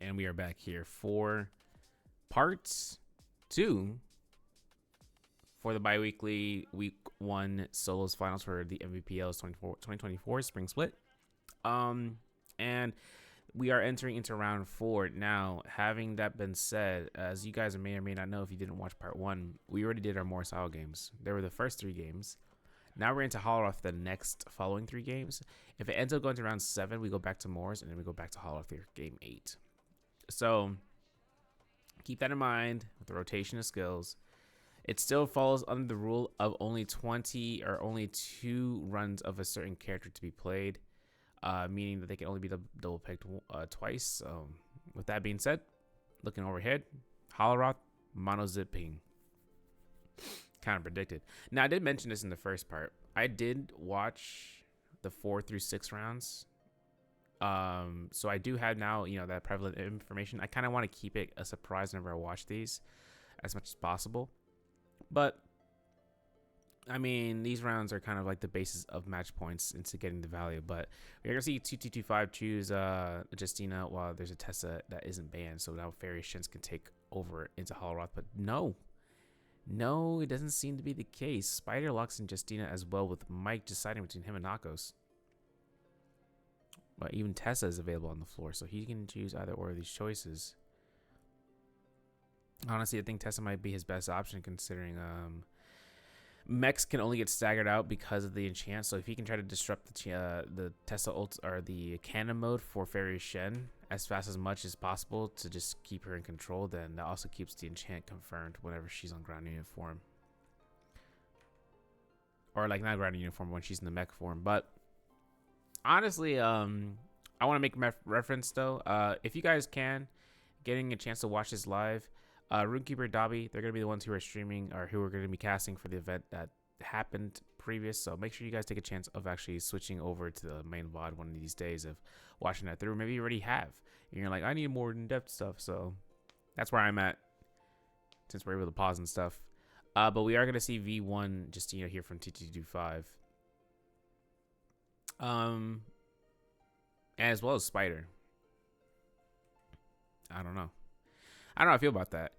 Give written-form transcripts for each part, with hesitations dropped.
And we are back here for part 2 for the Biweekly Week 1 Solos Finals for the NBPL 2024 Spring Split. And we are entering into round 4 now. Having that been said, as you guys may or may not know if you didn't watch part 1, we already did our Morris Isle games. They were the first 3 games. Now we're into Hollow the next following 3 games. If it ends up going to round 7, we go back to Morris, and then we go back to Hollow for game 8. So keep that in mind with the rotation of skills. It still falls under the rule of only 20 or only 2 runs of a certain character to be played, meaning that they can only be double picked twice. So with that being said, looking overhead, Holoroth, mono zip ping. Kind of predicted. Now I did mention this in the first part. I did watch the 4 through 6 rounds. So I do have now, that prevalent information. I kind of want to keep it a surprise whenever I watch these as much as possible. But I mean, these rounds are kind of like the basis of match points into getting the value. But we're gonna see 2225 choose Justina while there's a Tessa that isn't banned. So now Fairy Shins can take over into Holoroth. But no, it doesn't seem to be the case. Spider locks in Justina as well, with Mike deciding between him and Nakos. But even Tessa is available on the floor, so he can choose either or of these choices. Honestly, I think Tessa might be his best option, considering mechs can only get staggered out because of the enchant. So if he can try to disrupt the Tessa ult or the cannon mode for Fairy Shen as fast as much as possible to just keep her in control, then that also keeps the enchant confirmed whenever she's on ground unit form. Or like not ground unit form, when she's in the mech form. But honestly, I want to make reference though. If you guys can, getting a chance to watch this live, Runekeeper, Dobby, they're gonna be the ones who are streaming or who are gonna be casting for the event that happened previous. So make sure you guys take a chance of actually switching over to the main VOD one of these days of watching that through. Maybe you already have, and you're like, I need more in-depth stuff. So that's where I'm at, since we're able to pause and stuff. But we are gonna see V1 just here from T225. As well as Spider. I don't know how I feel about that,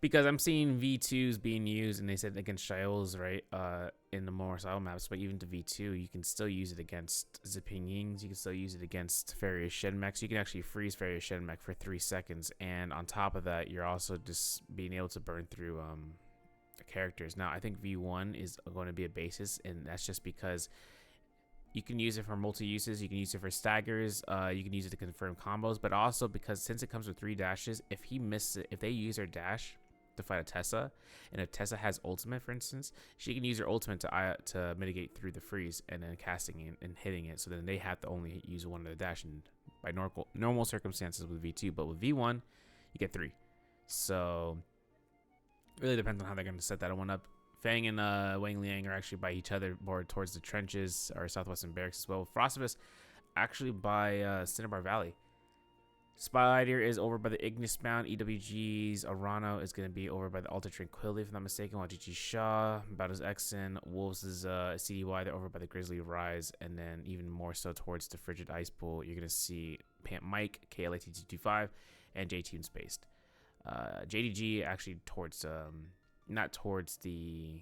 because I'm seeing V2s being used, and they said against Shiols, right, in the Morris Isle maps. But even to V2, you can still use it against Zipping Yings. You can still use it against Farius Shen mechs. You can actually freeze Farius Shen mech for 3 seconds, and on top of that, you're also just being able to burn through the characters. Now, I think V1 is going to be a basis, and that's just because you can use it for multi-uses. You can use it for staggers. You can use it to confirm combos, but also because since it comes with 3 dashes, if he misses it, if they use their dash to fight a Tessa, and if Tessa has ultimate, for instance, she can use her ultimate to mitigate through the freeze and then casting it and hitting it. So then they have to only use one of the dash, and by normal circumstances with V2, but with V1, you get 3. So it really depends on how they're going to set that one up. Fang and Wang Liang are actually by each other more towards the trenches or southwestern barracks as well. Frostivus actually by Cinnabar Valley. Spider is over by the Ignis Mound. EWG's Arano is going to be over by the Altar Tranquility, if I'm not mistaken, while GG Shaw, Battle's Exon, Wolves is CDY, they're over by the Grizzly Rise, and then even more so towards the Frigid Ice Pool, you're going to see Pant Mike, KLAT225, and J-Team Spaced. JDG actually towards... not towards the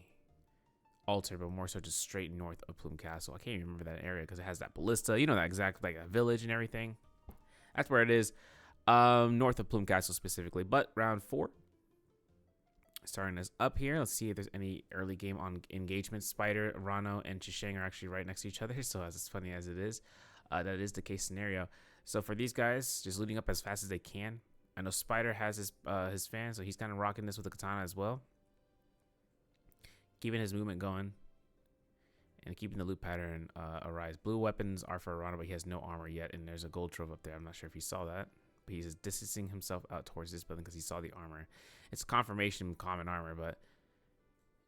altar, but more so just straight north of Plume Castle. I can't even remember that area because it has that ballista, that exact like a village and everything. That's where it is, north of Plume Castle specifically. But round 4, starting us up here. Let's see if there's any early game on engagement. Spider, Rano, and Chishang are actually right next to each other. So as funny as it is, that is the case scenario. So for these guys, just looting up as fast as they can. I know Spider has his fan, so he's kind of rocking this with the katana as well, keeping his movement going and keeping the loot pattern arise. Blue weapons are for Arano, but he has no armor yet, and there's a gold trove up there. I'm not sure if he saw that, but he's distancing himself out towards this building because he saw the armor. It's confirmation common armor, but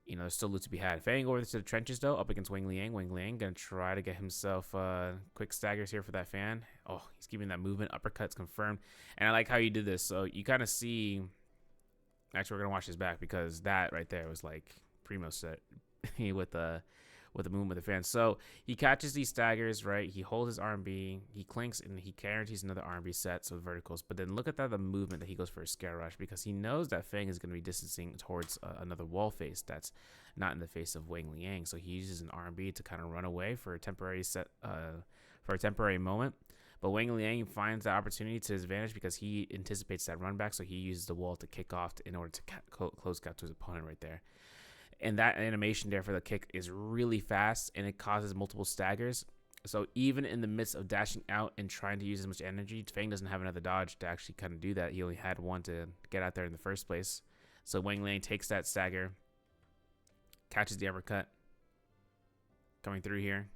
there's still loot to be had. Fang over to the trenches though, up against Wang Liang. Wang Liang gonna try to get himself quick staggers here for that fan. Oh, he's keeping that movement. Uppercuts confirmed, and I like how you did this. So you kind of see. Actually, we're gonna watch this back because that right there was like primo set with with the movement of the fan. So he catches these staggers, right? He holds his R&B, he clinks, and he guarantees another R&B set, so verticals. But then look at that, the movement that he goes for a scare rush, because he knows that Fang is going to be distancing towards another wall face that's not in the face of Wang Liang. So he uses an R&B to kind of run away for a temporary moment. But Wang Liang finds the opportunity to his advantage because he anticipates that run back, so he uses the wall to kick off in order to close gap to his opponent right there. And that animation there for the kick is really fast, and it causes multiple staggers. So even in the midst of dashing out and trying to use as much energy, Fang doesn't have another dodge to actually kind of do that. He only had one to get out there in the first place. So Wang Liang takes that stagger, catches the uppercut, coming through here.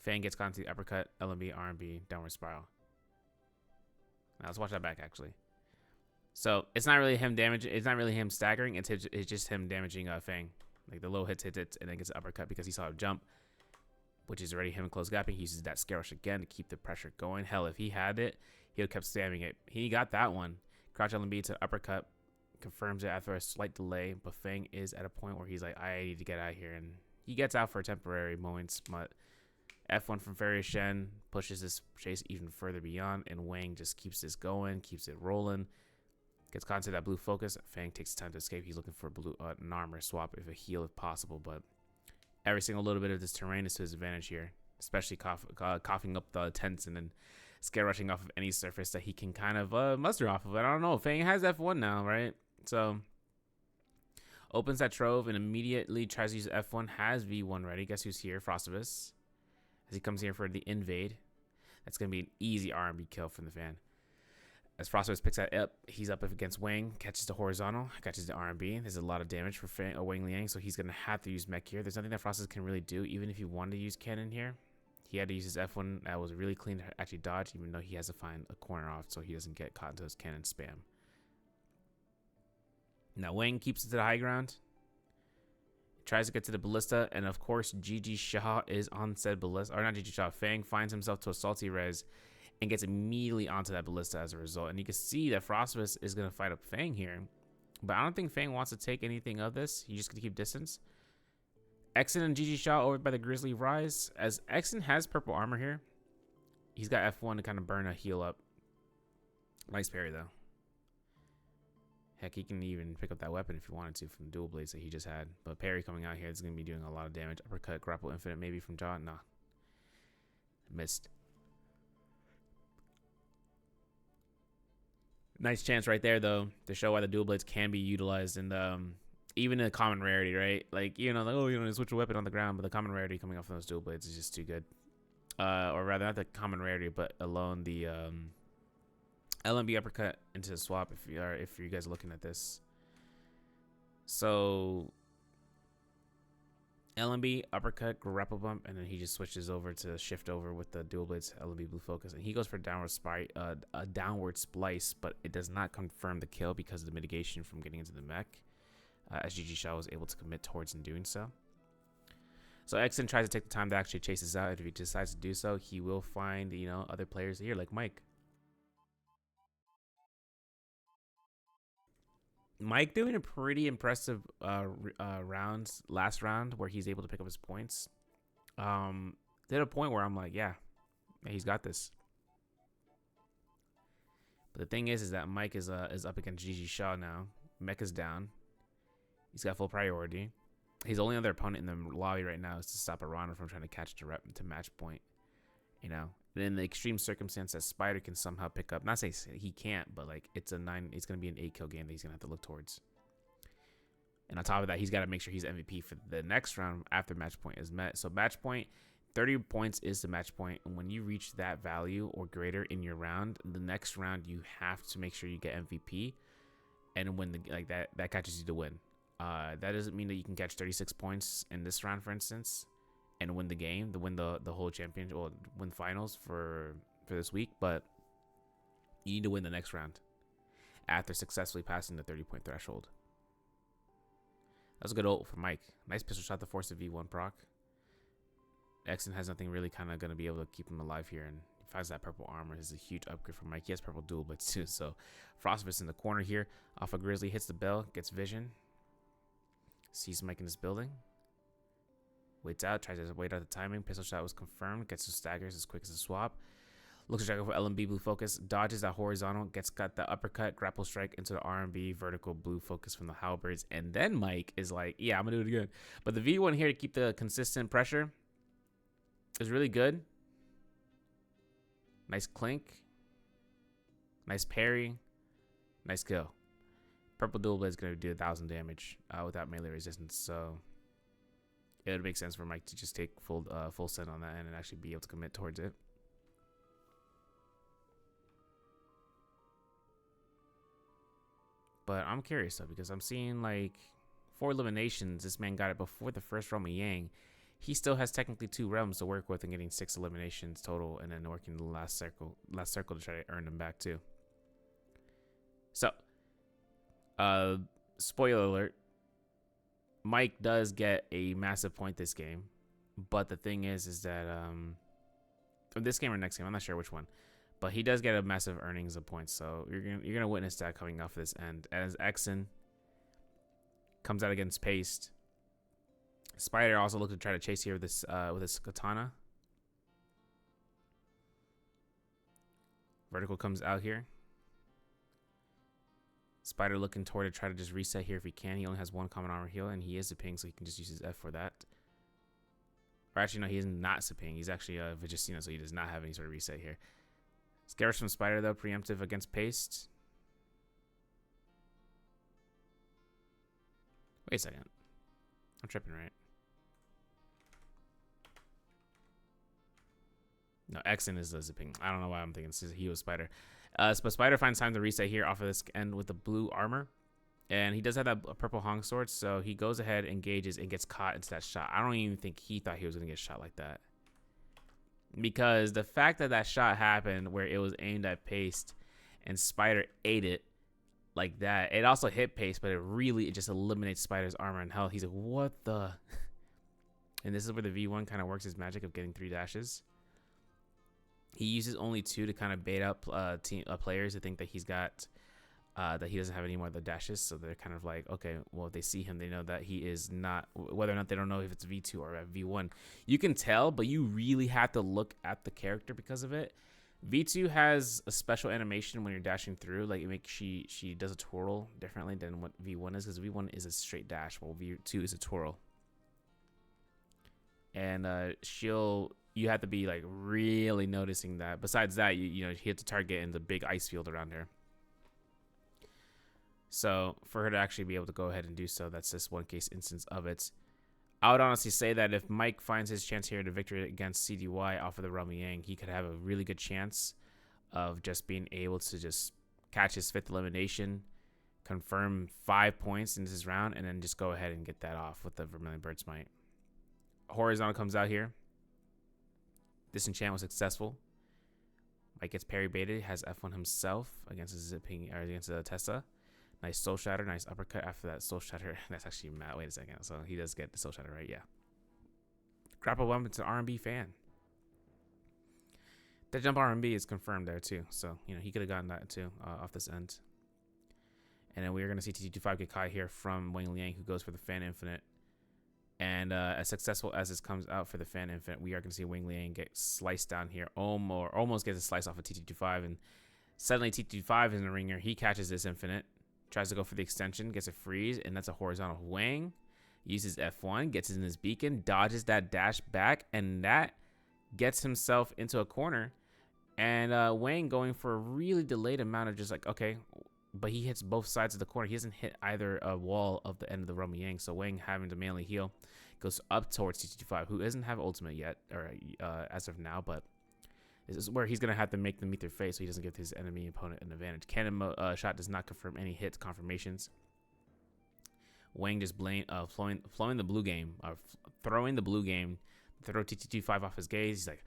Fang gets caught into the uppercut, LMB, R&B, downward spiral. Now let's watch that back, actually. So it's not really him damaging. It's not really him staggering. It's just him damaging Fang. Like the low hits, and then gets an uppercut because he saw a jump, which is already him close gapping. He uses that scare rush again to keep the pressure going. Hell, if he had it, he would have kept spamming it. He got that one. Crouch LMB to uppercut, confirms it after a slight delay. But Fang is at a point where he's like, I need to get out of here, and he gets out for a temporary moment. But F1 from Fairy Shen pushes this chase even further beyond, and Wang just keeps this going, keeps it rolling. Gets caught into that blue focus. Fang takes time to escape. He's looking for an armor swap, if a heal if possible. But every single little bit of this terrain is to his advantage here, especially coughing up the tents and then scare rushing off of any surface that he can kind of muster off of. I don't know. Fang has F1 now, right? So opens that trove and immediately tries to use F1. Has V1 ready. Guess who's here? Frostivus. As he comes here for the invade. That's going to be an easy R&B kill from the fan. As Frostivus picks that up, he's up against Wang, catches the horizontal, catches the R&B. There's a lot of damage for Wang Liang, so he's going to have to use mech here. There's nothing that Frostivus can really do, even if he wanted to use cannon here. He had to use his F1. That was really clean to actually dodge, even though he has to find a corner off so he doesn't get caught into his cannon spam. Now Wang keeps it to the high ground. Tries to get to the ballista, and of course, GG Shaw is on said ballista. Or not GG Shaw, Fang finds himself to a salty res and gets immediately onto that ballista as a result. And you can see that Frostivus is going to fight up Fang here. But I don't think Fang wants to take anything of this. He's just going to keep distance. Exen and GG Shaw over by the Grizzly Rise. As Exen has purple armor here, he's got F1 to kind of burn a heal up. Nice parry, though. Heck, he can even pick up that weapon if he wanted to from the dual blades that he just had. But parry coming out here is going to be doing a lot of damage. Uppercut, grapple infinite maybe from Jaw. Nah. Missed. Nice chance right there, though, to show why the dual blades can be utilized. And even in a common rarity, right? Like, you know, like, oh, you know, switch a weapon on the ground. But the common rarity coming off of those dual blades is just too good. Or rather, not the common rarity, but alone the LMB uppercut into the swap if you guys are looking at this. So LMB uppercut, grapple bump, and then he just switches over to shift over with the dual blades LMB blue focus, and he goes for a downward splice, but it does not confirm the kill because of the mitigation from getting into the mech, as GG Shaw was able to commit towards in doing so. So Exen tries to take the time to actually chase this out. If he decides to do so, he will find, you know, other players here like Mike. Mike doing a pretty impressive rounds last round where he's able to pick up his points. Did a point where I'm like, yeah, he's got this. But the thing is that Mike is up against GG Shaw now. Mech is down. He's got full priority. His only other opponent in the lobby right now is to stop Arana from trying to catch to match point. You know, and in the extreme circumstance that Spider can somehow pick up, not say he can't, but like it's going to be an 8-kill game that he's gonna have to look towards. And on top of that, he's got to make sure he's MVP for the next round after match point is met. So match point, 30 points is the match point, and when you reach that value or greater in your round, the next round you have to make sure you get MVP, and when that catches you to win. That doesn't mean that you can catch 36 points in this round, for instance, and win the game, to win the whole championship, or win finals for this week, but you need to win the next round after successfully passing the 30-point threshold. That was a good ult for Mike. Nice pistol shot to force the V1 proc. Exen has nothing really kind of going to be able to keep him alive here, and he finds that purple armor. This is a huge upgrade for Mike. He has purple dual blades too, so Frostivus in the corner here. Off of Grizzly, hits the bell, gets vision. Sees Mike in this building. Waits out, tries to wait out the timing. Pistol shot was confirmed. Gets to staggers as quick as a swap. Looks to strike for LMB blue focus. Dodges that horizontal. Got the uppercut. Grapple strike into the R&B vertical blue focus from the halberds. And then Mike is like, yeah, I'm going to do it again. But the V1 here to keep the consistent pressure is really good. Nice clink. Nice parry. Nice kill. Purple dual blade is going to do 1,000 damage without melee resistance. So it would make sense for Mike to just take full send on that end and actually be able to commit towards it. But I'm curious though, because I'm seeing like 4 eliminations. This man got it before the first realm of Yang. He still has technically 2 realms to work with and getting 6 eliminations total, and then working the last circle to try to earn them back too. So, spoiler alert, Mike does get a massive point this game, but the thing is that this game or next game, I'm not sure which one, but he does get a massive earnings of points. So you're gonna witness that coming off this end as Exen comes out against Paste. Spider also looked to try to chase here with this katana. Vertical comes out here. Spider looking toward to try to just reset here if he can. He only has 1 common armor heal, and he is zipping, so he can just use his F for that. Or actually, no, he is not zipping. He's actually a Vigistina, so he does not have any sort of reset here. Scares from Spider, though, preemptive against Paste. Wait a second. I'm tripping, right? No, Exen is the zipping. I don't know why I'm thinking he was Spider. But Spider finds time to reset here off of this end with the blue armor. And he does have that purple Hong sword, so he goes ahead, engages, and gets caught into that shot. I don't even think he thought he was going to get shot like that. Because the fact that that shot happened where it was aimed at Paste and Spider ate it like that, it also hit Paste, but it just eliminates Spider's armor and health. He's like, what the? And this is where the V1 kind of works his magic of getting 3 dashes. He uses only 2 to kind of bait up players to think that he's got that he doesn't have any more of the dashes. So they're kind of like, okay, well, if they see him, they know that he is not, whether or not they don't know if it's V2 or V1. You can tell, but you really have to look at the character because of it. V2 has a special animation when you're dashing through. Like, it makes she does a twirl differently than what V1 is, because V1 is a straight dash, while V2 is a twirl. And you have to be like really noticing that. Besides that, you know, hit the target in the big ice field around her. So for her to actually be able to go ahead and do so, that's just one case instance of it. I would honestly say that if Mike finds his chance here to victory against CDY off of the Realm of Yang, he could have a really good chance of just being able to just catch his 5th elimination, confirm 5 points in this round, and then just go ahead and get that off with the Vermilion Bird's Might. Horizontal comes out here. Disenchant was successful. Mike gets parry baited, has F1 himself against the Tessa. Nice soul shatter, nice uppercut after that soul shatter. That's actually Matt. Wait a second. So he does get the soul shatter, right? Yeah. Grapple bump into R&B fan. That jump R&B is confirmed there too. So, you know, he could have gotten that too off this end. And then we're going to see TT25 get caught here from Wang Liang, who goes for the fan infinite. And as successful as this comes out for the fan infinite, we are going to see Wang Liang get sliced down here. Almost gets a slice off of TT25. And suddenly TT25 is in the ringer. He catches this infinite. Tries to go for the extension, gets a freeze, and that's a horizontal. Wang uses F1, gets in his beacon, dodges that dash back, and that gets himself into a corner. And Wang going for a really delayed amount of just like, okay, but he hits both sides of the corner. He doesn't hit either a wall of the end of the Realm of Yang, so Wang having to manually heal goes up towards TT25, who doesn't have ultimate yet, or as of now, but this is where he's going to have to make them meet their face so he doesn't give his enemy opponent an advantage. Cannon shot does not confirm any hit confirmations. Wang just flowing the blue game, throwing the blue game, throw TT25 off his gaze. He's like,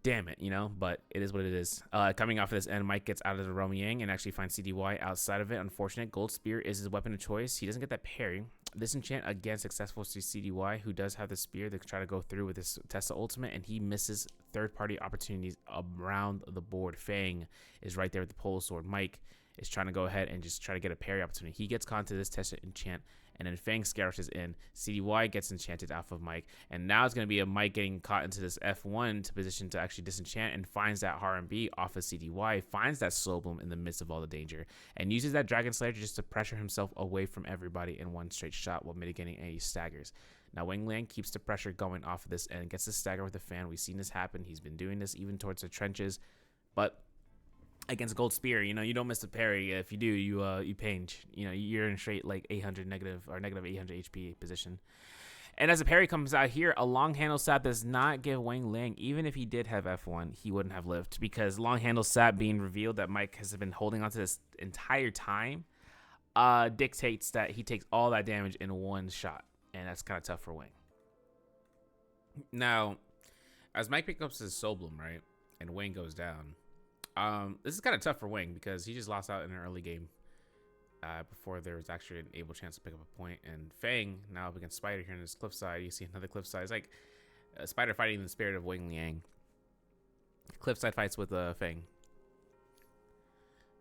damn it, you know, but it is what it is. Coming off of this end, Mike gets out of the Realm of Yang and actually finds CDY outside of it. Unfortunate. Gold Spear is his weapon of choice. He doesn't get that parry. Disenchant again successful to CDY, who does have the spear to try to go through with his Tesla ultimate, and he misses third-party opportunities around the board. Fang is right there with the pole sword. Mike is trying to go ahead and just try to get a parry opportunity. He gets caught into this tested enchant, and then Fang scarishes in. CDY gets enchanted off of Mike, and now it's going to be a Mike getting caught into this F1 to position to actually disenchant, and finds that R&B off of CDY, finds that Soul Bloom in the midst of all the danger, and uses that Dragon Slayer just to pressure himself away from everybody in one straight shot while mitigating any staggers. Now Wang Liang keeps the pressure going off of this and gets the stagger with the fan. We've seen this happen. He's been doing this even towards the trenches, but against Gold Spear, you don't miss the parry. If you do, you pinch. You're in straight like 800 negative or negative 800 HP position. And as the parry comes out here, a long handle sap does not give Wang Liang. Even if he did have F1, he wouldn't have lived, because long handle sap being revealed that Mike has been holding onto this entire time dictates that he takes all that damage in one shot, and that's kind of tough for Wang. Now, as Mike picks up his Soul Bloom, right, and Wang goes down, this is kind of tough for Wang because he just lost out in an early game before there was actually an able chance to pick up a point. And Fang now up against Spider here in this cliffside. You see another cliffside. It's like Spider fighting in the spirit of Wang Liang. Cliffside fights with Fang.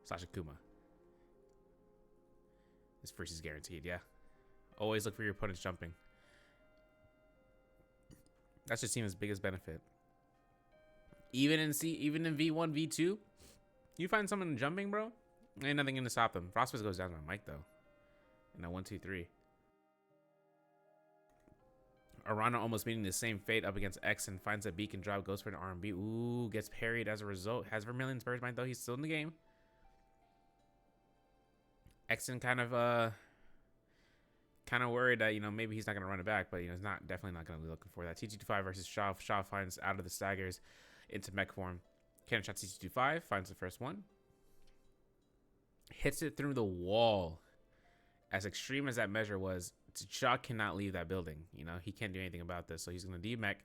Sasha Kuma. This freeze is guaranteed, yeah. Always look for your opponent's jumping. That's your team's biggest benefit. Even in V1, V2, you find someone jumping, bro, ain't nothing gonna stop them. Frostfist goes down on Mike though. In a 1-2-3. Arana almost meeting the same fate up against X and finds a beacon drop, goes for an R&B. Ooh, gets parried as a result. Has Vermilion's Bird's Mind though. He's still in the game. Exon kind of worried that maybe he's not gonna run it back, but he's definitely not gonna be looking for that. TT25 versus Shaw. Shaw finds out of the staggers into mech form. Cannon shot TT25 finds the first one, hits it through the wall. As extreme as that measure was, Shaw cannot leave that building. He can't do anything about this, so he's gonna demech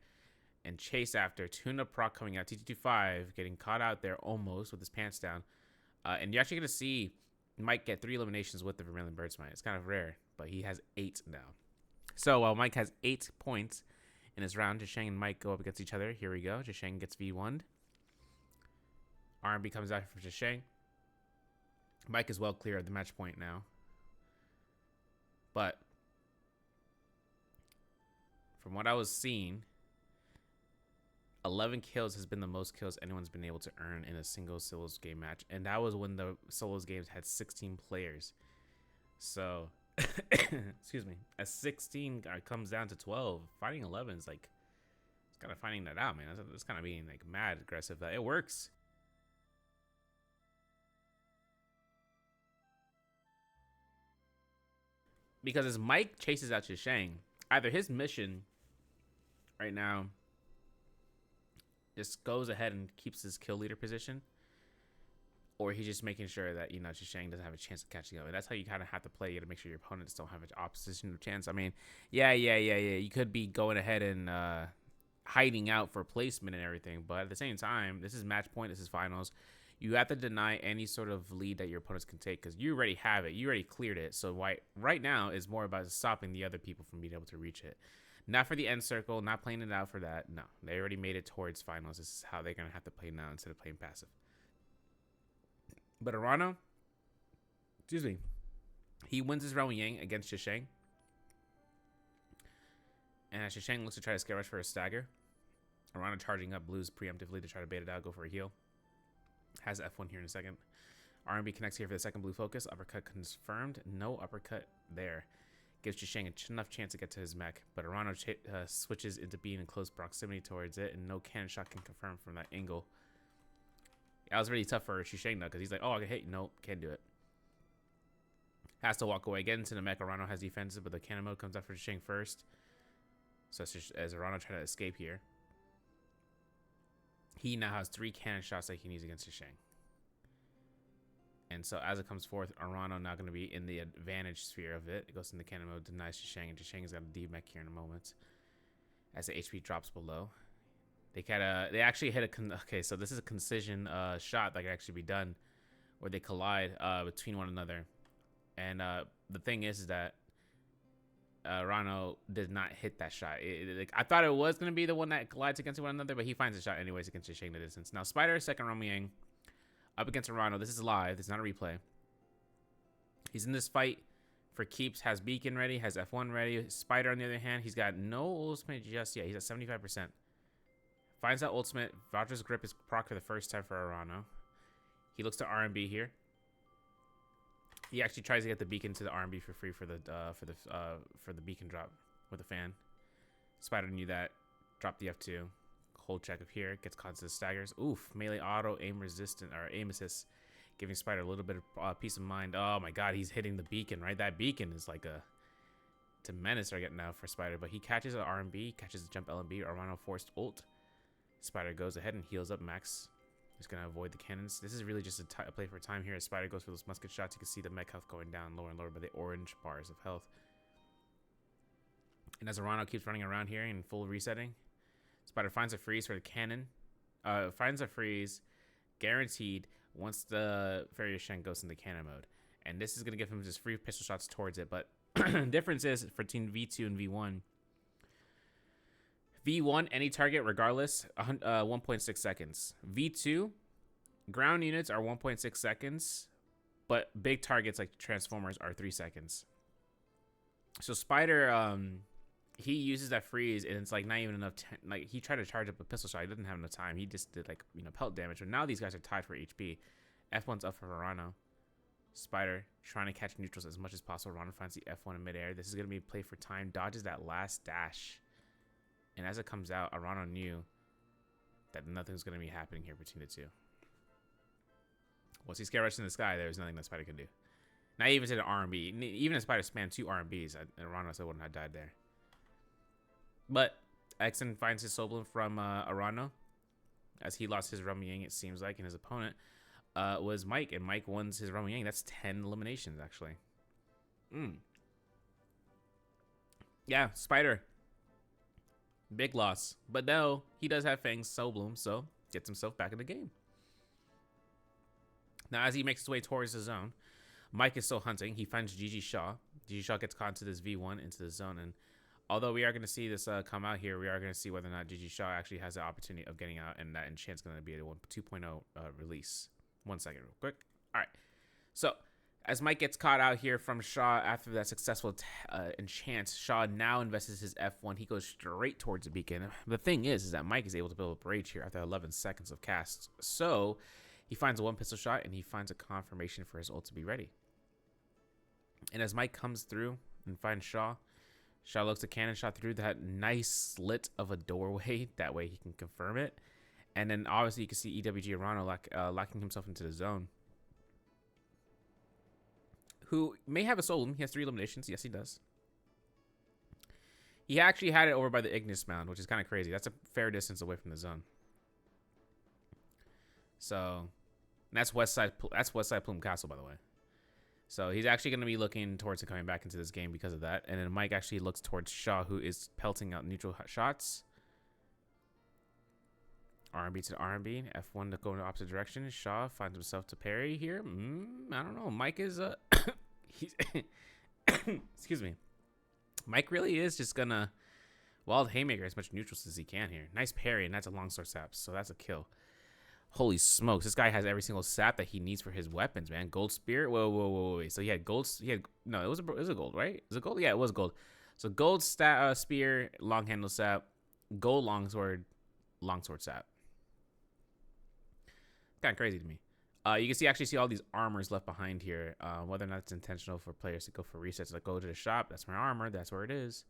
and chase after. Tuna proc coming out. TT25 getting caught out there almost with his pants down, and you're actually gonna see Mike get 3 eliminations with the Vermilion Bird's Mind. It's kind of rare, but he has 8 now. So while Mike has 8 points in his round, Zhisheng and Mike go up against each other. Here we go. Zhisheng gets V1'd. R&B comes out for Zhisheng. Mike is well clear of the match point now. But from what I was seeing, 11 kills has been the most kills anyone's been able to earn in a single solos game match, and that was when the solos games had 16 players. So excuse me, as 16 comes down to 12, fighting 11 is like, it's kind of finding that out, man. It's kind of being like mad aggressive. That it works. Because as Mike chases out Zhisheng, either his mission right now just goes ahead and keeps his kill leader position, or he's just making sure that Zhisheng doesn't have a chance of catching up. And that's how you kind of have to play. You got to make sure your opponents don't have an opposition chance. I mean, yeah. You could be going ahead and hiding out for placement and everything, but at the same time, this is match point. This is finals. You have to deny any sort of lead that your opponents can take because you already have it. You already cleared it. So right now is more about stopping the other people from being able to reach it. Not for the end circle, not playing it out for that. No, they already made it towards finals. This is how they're going to have to play now instead of playing passive. But Arana, excuse me, he wins his round Yang against Zhisheng. And as Zhisheng looks to try to scare rush for a stagger, Arana charging up blues preemptively to try to bait it out, go for a heal. Has F1 here in a second. R&B connects here for the second blue focus. Uppercut confirmed. No uppercut there. Gives Zhisheng enough chance to get to his mech, but Arano switches into being in close proximity towards it, and no cannon shot can confirm from that angle. That was really tough for Zhisheng though, because he's like, oh, hey, nope, can't do it. Has to walk away. Get into the mech. Arano has defensive, but the cannon mode comes out for Zhisheng first. So as Arano trying to escape here, he now has 3 cannon shots that he can use against Zhisheng. And so as it comes forth, Arano now going to be in the advantage sphere of it. It goes in the cannon mode, denies Zhisheng, and Zhisheng is got a D-mech here in a moment. As the HP drops below. They actually hit okay, so this is a concision shot that can actually be done where they collide between one another. And the thing is that Arano did not hit that shot. I thought it was going to be the one that collides against one another, but he finds a shot anyways against Zhisheng the distance. Now, Spider, second round Yang. Up against Arano. This is live. This is not a replay. He's in this fight for keeps, has Beacon ready, has F1 ready. Spider, on the other hand, he's got no ultimate just yet. He's at 75%. Finds that ultimate. Voucher's Grip is proc for the first time for Arano. He looks to R&B here. He actually tries to get the Beacon to the R&B for free for the Beacon drop with a fan. Spider knew that. Drop the F2. Hold check up here. Gets caught to the staggers. Oof. Melee auto, aim resistant, or aim assist. Giving Spider a little bit of peace of mind. Oh my god, he's hitting the Beacon, right? That Beacon is like a tremendous target now for Spider. But he catches an R&B, catches the jump LMB. Arano forced ult. Spider goes ahead and heals up Max. Just going to avoid the cannons. This is really just a play for time here. As Spider goes for those musket shots, you can see the mech health going down lower and lower by the orange bars of health. And as Arano keeps running around here in full resetting, Spider finds a freeze for the cannon. Finds a freeze guaranteed once the Farrier Shen goes into cannon mode. And this is going to give him just free pistol shots towards it. But the difference is between V2 and V1. V1, any target regardless, 1.6 seconds. V2, ground units are 1.6 seconds, but big targets like Transformers are 3 seconds. So Spider, he uses that freeze, and it's like not even enough. Like he tried to charge up a pistol shot, he didn't have enough time. He just did like pelt damage. But now these guys are tied for HP. F1's up for Arano. Spider trying to catch neutrals as much as possible. Arano finds the F1 in midair. This is gonna be a play for time. Dodges that last dash. And as it comes out, Arano knew that nothing's going to be happening here between the two. Once he scare rushed in the sky, there was nothing that Spider could do. Not even to the R&B. Even if Spider spammed 2 R&Bs, Arano still wouldn't have died there. But Exen finds his Soul Bloom from Arano. As he lost his Realm Yang, it seems like, and his opponent was Mike. And Mike wins his Realm Yang. That's 10 eliminations, actually. Yeah, Spider. Big loss. But no, he does have Fang's Soul Bloom, so gets himself back in the game. Now, as he makes his way towards the zone, Mike is still hunting. He finds Gigi Shaw. Gigi Shaw gets caught into this V1 into the zone. And although we are going to see this come out here, we are going to see whether or not Gigi Shaw actually has the opportunity of getting out. And that enchant's going to be a 2.0 release. 1 second real quick. All right. So as Mike gets caught out here from Shaw after that successful enchant, Shaw now invests his F1. He goes straight towards the Beacon. The thing is that Mike is able to build up rage here after 11 seconds of cast. So he finds a 1 pistol shot and he finds a confirmation for his ult to be ready. And as Mike comes through and finds Shaw, Shaw looks to cannon shot through that nice slit of a doorway. That way he can confirm it. And then obviously you can see EWG Arano locking himself into the zone. Who may have a Soul Bloom. He has 3 eliminations. Yes, he does. He actually had it over by the Ignis Mound, which is kind of crazy. That's a fair distance away from the zone. So that's West Side Plume Castle, by the way. So he's actually going to be looking towards coming back into this game because of that. And then Mike actually looks towards Shaw, who is pelting out neutral shots. R&B to R&B. F1 to go in the opposite direction. Shaw finds himself to parry here. I don't know. Mike is he's excuse me. Mike really is just gonna wild haymaker as much neutrals as he can here. Nice parry, and that's a longsword sap, so that's a kill. Holy smokes, this guy has every single sap that he needs for his weapons, man. Gold spear. Whoa. So he had gold. No, it was a gold, right? Is it gold? Yeah, it was gold. So gold spear, long handle sap, gold longsword sap. Kind of crazy to me. You can actually see all these armors left behind here. Whether or not it's intentional for players to go for resets, like go to the shop. That's my armor. That's where it is.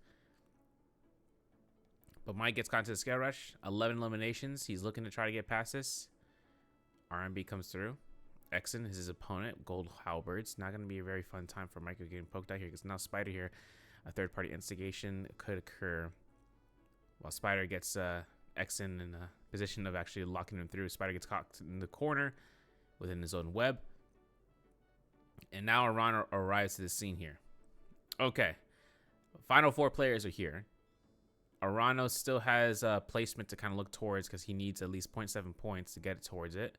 But Mike gets caught to the scale rush. 11 eliminations. He's looking to try to get past this. R&B comes through. Exen is his opponent. Gold halberds. Not going to be a very fun time for Mike getting poked out here because now Spider here. A third-party instigation could occur. While Spider gets Exen in a position of actually locking him through. Spider gets caught in the corner within his own web. And now Arano arrives to the scene here. Okay. Final 4 players are here. Arano still has a placement to kind of look towards because he needs at least 0.7 points to get towards it.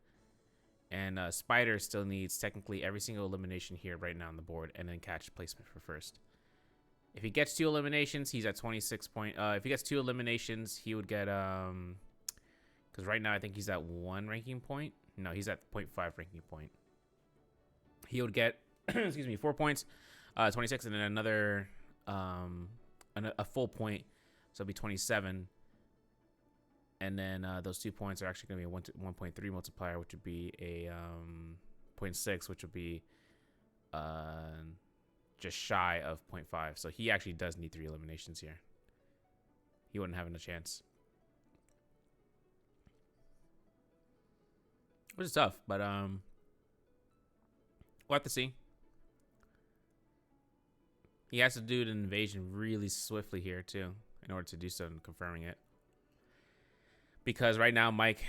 And Spider still needs technically every single elimination here right now on the board and then catch placement for first. If he gets 2 eliminations, he's at 26 point. If he gets 2 eliminations, he would get because right now I think he's at 1 ranking point. No, he's at 0.5 ranking point. He would get excuse me, 4 points, 26, and then another a full point, so it'll be 27. And then those 2 points are actually going to be a 1.3 multiplier, which would be a 0.6, which would be just shy of 0.5. So he actually does need 3 eliminations here. He wouldn't have a chance. Which is tough, but we'll have to see. He has to do the invasion really swiftly here, too, in order to do so and confirming it. Because right now, Mike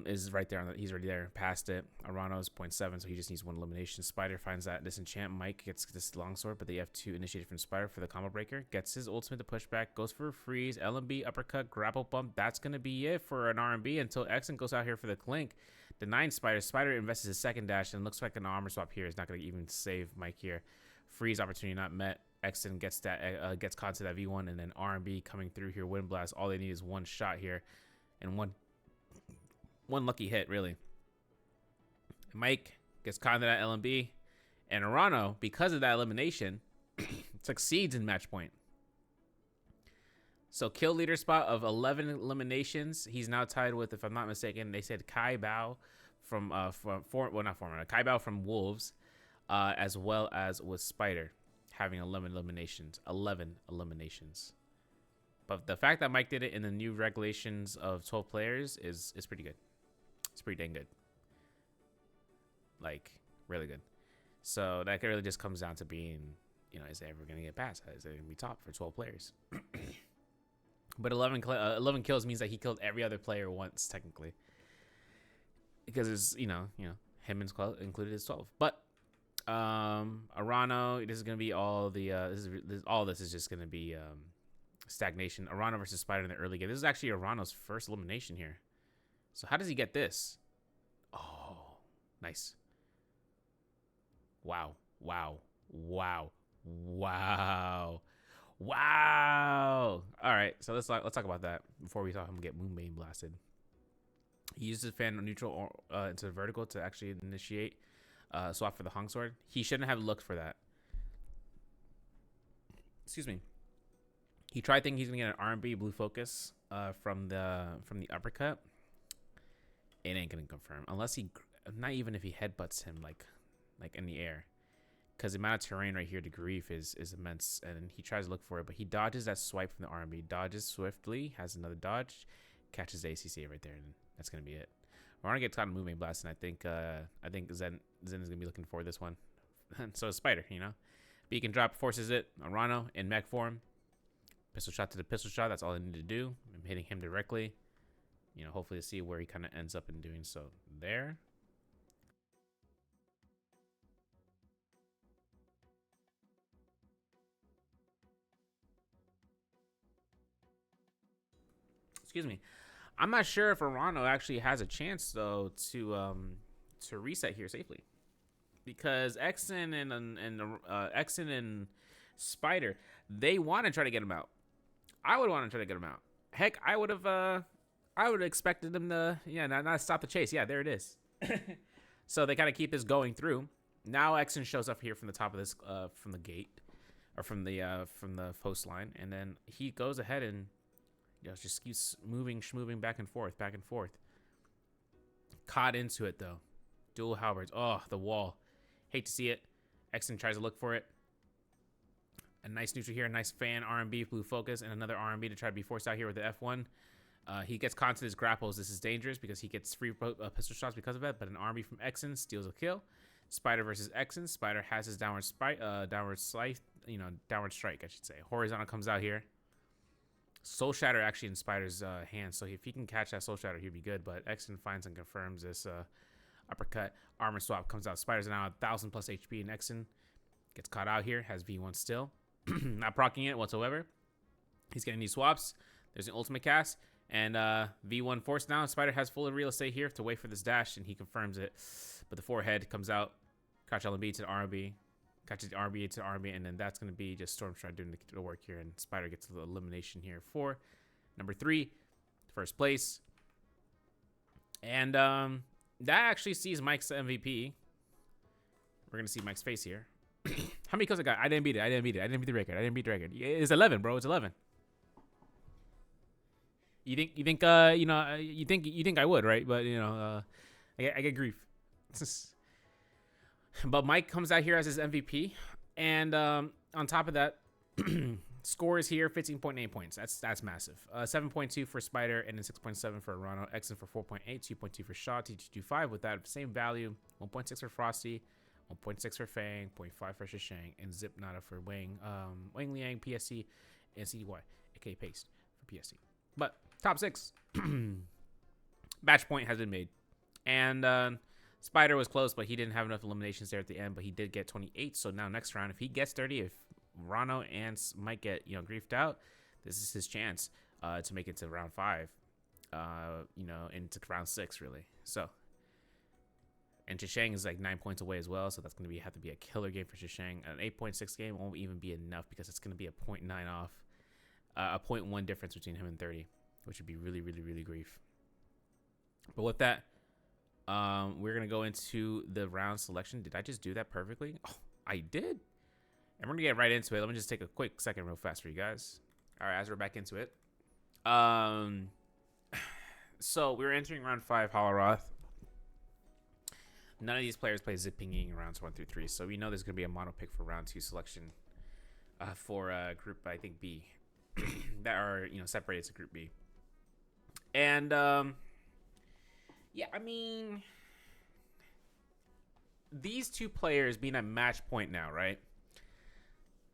is right there. He's already there, past it. Arano's 0.7, so he just needs 1 elimination. Spider finds that disenchant. Mike gets this longsword, but they have 2 initiated from Spider for the combo breaker. Gets his ultimate to push back, goes for a freeze, LMB, uppercut, grapple bump. That's going to be it for an RMB until Exen goes out here for the clink. Denying Spider. Spider invests his second dash, and looks like an armor swap here is not going to even save Mike here. Freeze opportunity not met. Exen gets that gets caught to that V1, and then RMB coming through here. Wind blast. All they need is 1 shot here. And one lucky hit, really. Mike gets caught into that LMB. And Arano, because of that elimination, succeeds in match point. So kill leader spot of 11 eliminations. He's now tied with, if I'm not mistaken, they said Kai Bao from Kai Bao from Wolves, as well as with Spider, having 11 eliminations. 11 eliminations. But the fact that Mike did it in the new regulations of 12 players is pretty good. It's pretty dang good. Like, really good. So that really just comes down to being, you know, is it ever going to get past? Is it going to be top for 12 players? But 11 kills means that he killed every other player once, technically. Because it's, you know, him included is 12. But Arano, this is going to be all the, all this is just going to be stagnation. Arano versus Spider in the early game. This is actually Arano's first elimination here. So how does he get this? Oh, nice. Wow. Wow. Wow. Wow. Wow. All right, so let's talk about that before we saw him get Moonbane blasted. He uses fan neutral into vertical to actually initiate swap for the Hong Sword. He shouldn't have looked for that. Excuse me. He tried thinking he's gonna get an R&B blue focus from the uppercut. It ain't gonna confirm unless he, not even if he headbutts him like in the air, because the amount of terrain right here to grief is immense, and he tries to look for it, but he dodges that swipe from the R&B, dodges swiftly, has another dodge, catches the ACC right there, and that's gonna be it. We're gonna get caught in moving blast, and I think Zen is gonna be looking for this one, and so is Spider, you know. Beacon drop forces it. Arano in mech form. Pistol shot to the pistol shot. That's all I need to do. I'm hitting him directly. You know, hopefully to see where he kind of ends up in doing so there. Excuse me. I'm not sure if Arano actually has a chance though to reset here safely, because Exen and Spider, they want to try to get him out. I would want to try to get him out. Heck, I would have expected them to, not stop the chase. Yeah, there it is. So they kind of keep this going through. Now Exen shows up here from the top of this, from the gate, or from the post line, and then he goes ahead and just keeps moving back and forth. Caught into it though. Dual halberds. Oh, the wall. Hate to see it. Exen tries to look for it. A nice neutral here, a nice fan, R&B, blue focus, and another R&B to try to be forced out here with the F1. He gets caught into his grapples. This is dangerous because he gets free pistol shots because of that, but an R&B from Exen steals a kill. Spider versus Exen. Spider has his downward strike, I should say. Horizontal comes out here. Soul Shatter actually in Spider's hands, so if he can catch that Soul Shatter, he'd be good, but Exen finds and confirms this uppercut. Armor swap comes out. Spider's now 1,000 plus HP, and Exen gets caught out here, has V1 still. Not proccing it whatsoever. He's getting these swaps. There's an ultimate cast, and V1 force now. Spider has full real estate here to wait for this dash, and he confirms it. But the forehead comes out. Catch LB to the RB. Catches the RB to the RB, and then that's going to be just Stormstride doing the work here, and Spider gets the elimination here for number 3, first place. And that actually sees Mike's MVP. We're gonna see Mike's face here. How many kills I got? I didn't beat it. I didn't beat it. I didn't beat the record. I didn't beat the record. It's 11, bro. It's 11. You think you think I would, right? But I get grief. But Mike comes out here as his MVP, and on top of that, scores here 15.8 points. That's massive. 7.2 for Spider, and then 6.7 for Rano. Exen for 4.8, 2.2 for Shaw, T225 with that same value. 1.6 for Frosty, 1.6 for Fang, 0.5 for Shishang, and Zip Nada for Wang, Wang Liang, PSC, and CDY, aka Paste for PSC. But top 6, match point has been made, and Spider was close, but he didn't have enough eliminations there at the end. But he did get 28. So now next round, if he gets 30, if Rano and Mike get griefed out, this is his chance to make it to round 5. Into round 6 really. So. And Shishang is like 9 points away as well, so that's going to have to be a killer game for Shishang. An 8.6 game won't even be enough because it's going to be a 0.9 off, a 0.1 difference between him and 30, which would be really, really, really grief. But with that, we're going to go into the round selection. Did I just do that perfectly? Oh, I did. And we're going to get right into it. Let me just take a quick second real fast for you guys. All right, as we're back into it. So we're entering round 5, Holoroth. None of these players play Zip Pinging in rounds 1 through 3, so we know there's going to be a mono pick for round 2 selection for group, I think, B, that are, separated to group B. And, yeah, I mean, these two players being at match point now, right?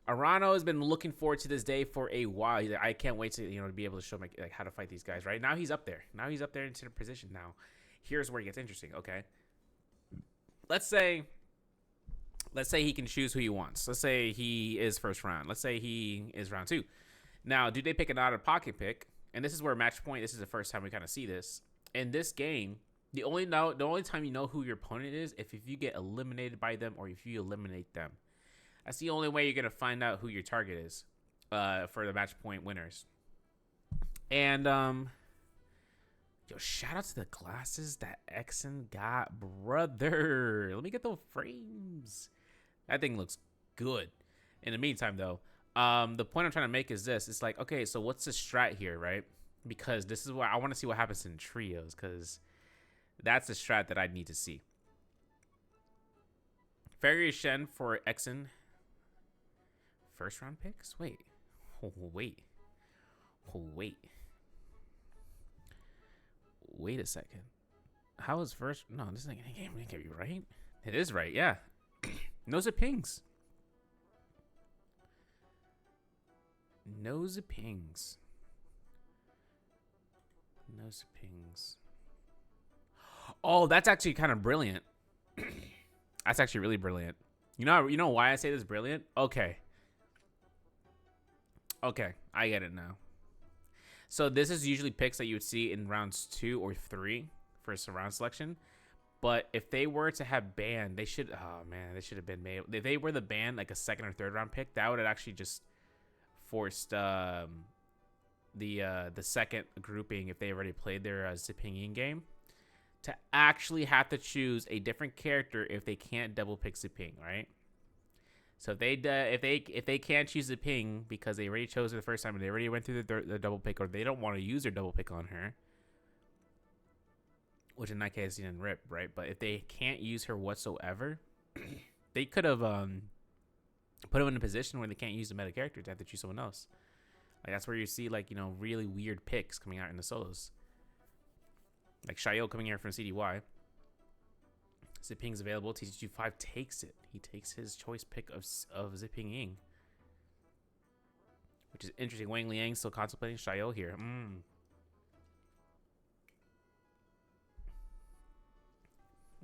Arano has been looking forward to this day for a while. He's like, I can't wait to, to be able to show my, how to fight these guys, right? Now he's up there. Now he's up there into the position now. Here's where it gets interesting, okay? Let's say he can choose who he wants. Let's say he is first round. Let's say he is round 2. Now, do they pick an out-of-pocket pick? And this is where match point, this is the first time we kind of see this. In this game, the only time you know who your opponent is if you get eliminated by them or if you eliminate them. That's the only way you're going to find out who your target is for the match point winners. And, yo, shout out to the glasses that Exen got, brother. Let me get those frames. That thing looks good. In the meantime, though, the point I'm trying to make is this. It's like, okay, so what's the strat here, right? Because this is why I want to see what happens in trios, because that's the strat that I need to see. Fairy Shen for Exen. First round picks? Wait. Oh, wait. Oh, wait. Wait a second. How is first? No, this thing can't be right. It is right, yeah. Nose of pings. Nose of pings. Nose of pings. Oh, that's actually kind of brilliant. That's actually really brilliant. You know why I say this is brilliant? Okay. Okay, I get it now. So this is usually picks that you would see in rounds 2 or 3 for surround selection. But if they were to have banned, they should. Oh man, they should have been made. If they were the ban like a 2nd or 3rd round pick, that would have actually just forced the second grouping, if they already played their Ziping game, to actually have to choose a different character if they can't double pick Ziping, right? So if they can't choose the ping because they already chose her the first time and they already went through the double pick, or they don't want to use their double pick on her, which in that case you didn't rip, right? But if they can't use her whatsoever, they could have put them in a position where they can't use the meta character to have to choose someone else. Like that's where you see really weird picks coming out in the solos, like Shayo coming here from CDY. Ziping's available. TT25 takes it. He takes his choice pick of Ziping Ying, which is interesting. Wang Liang still contemplating Shayo here.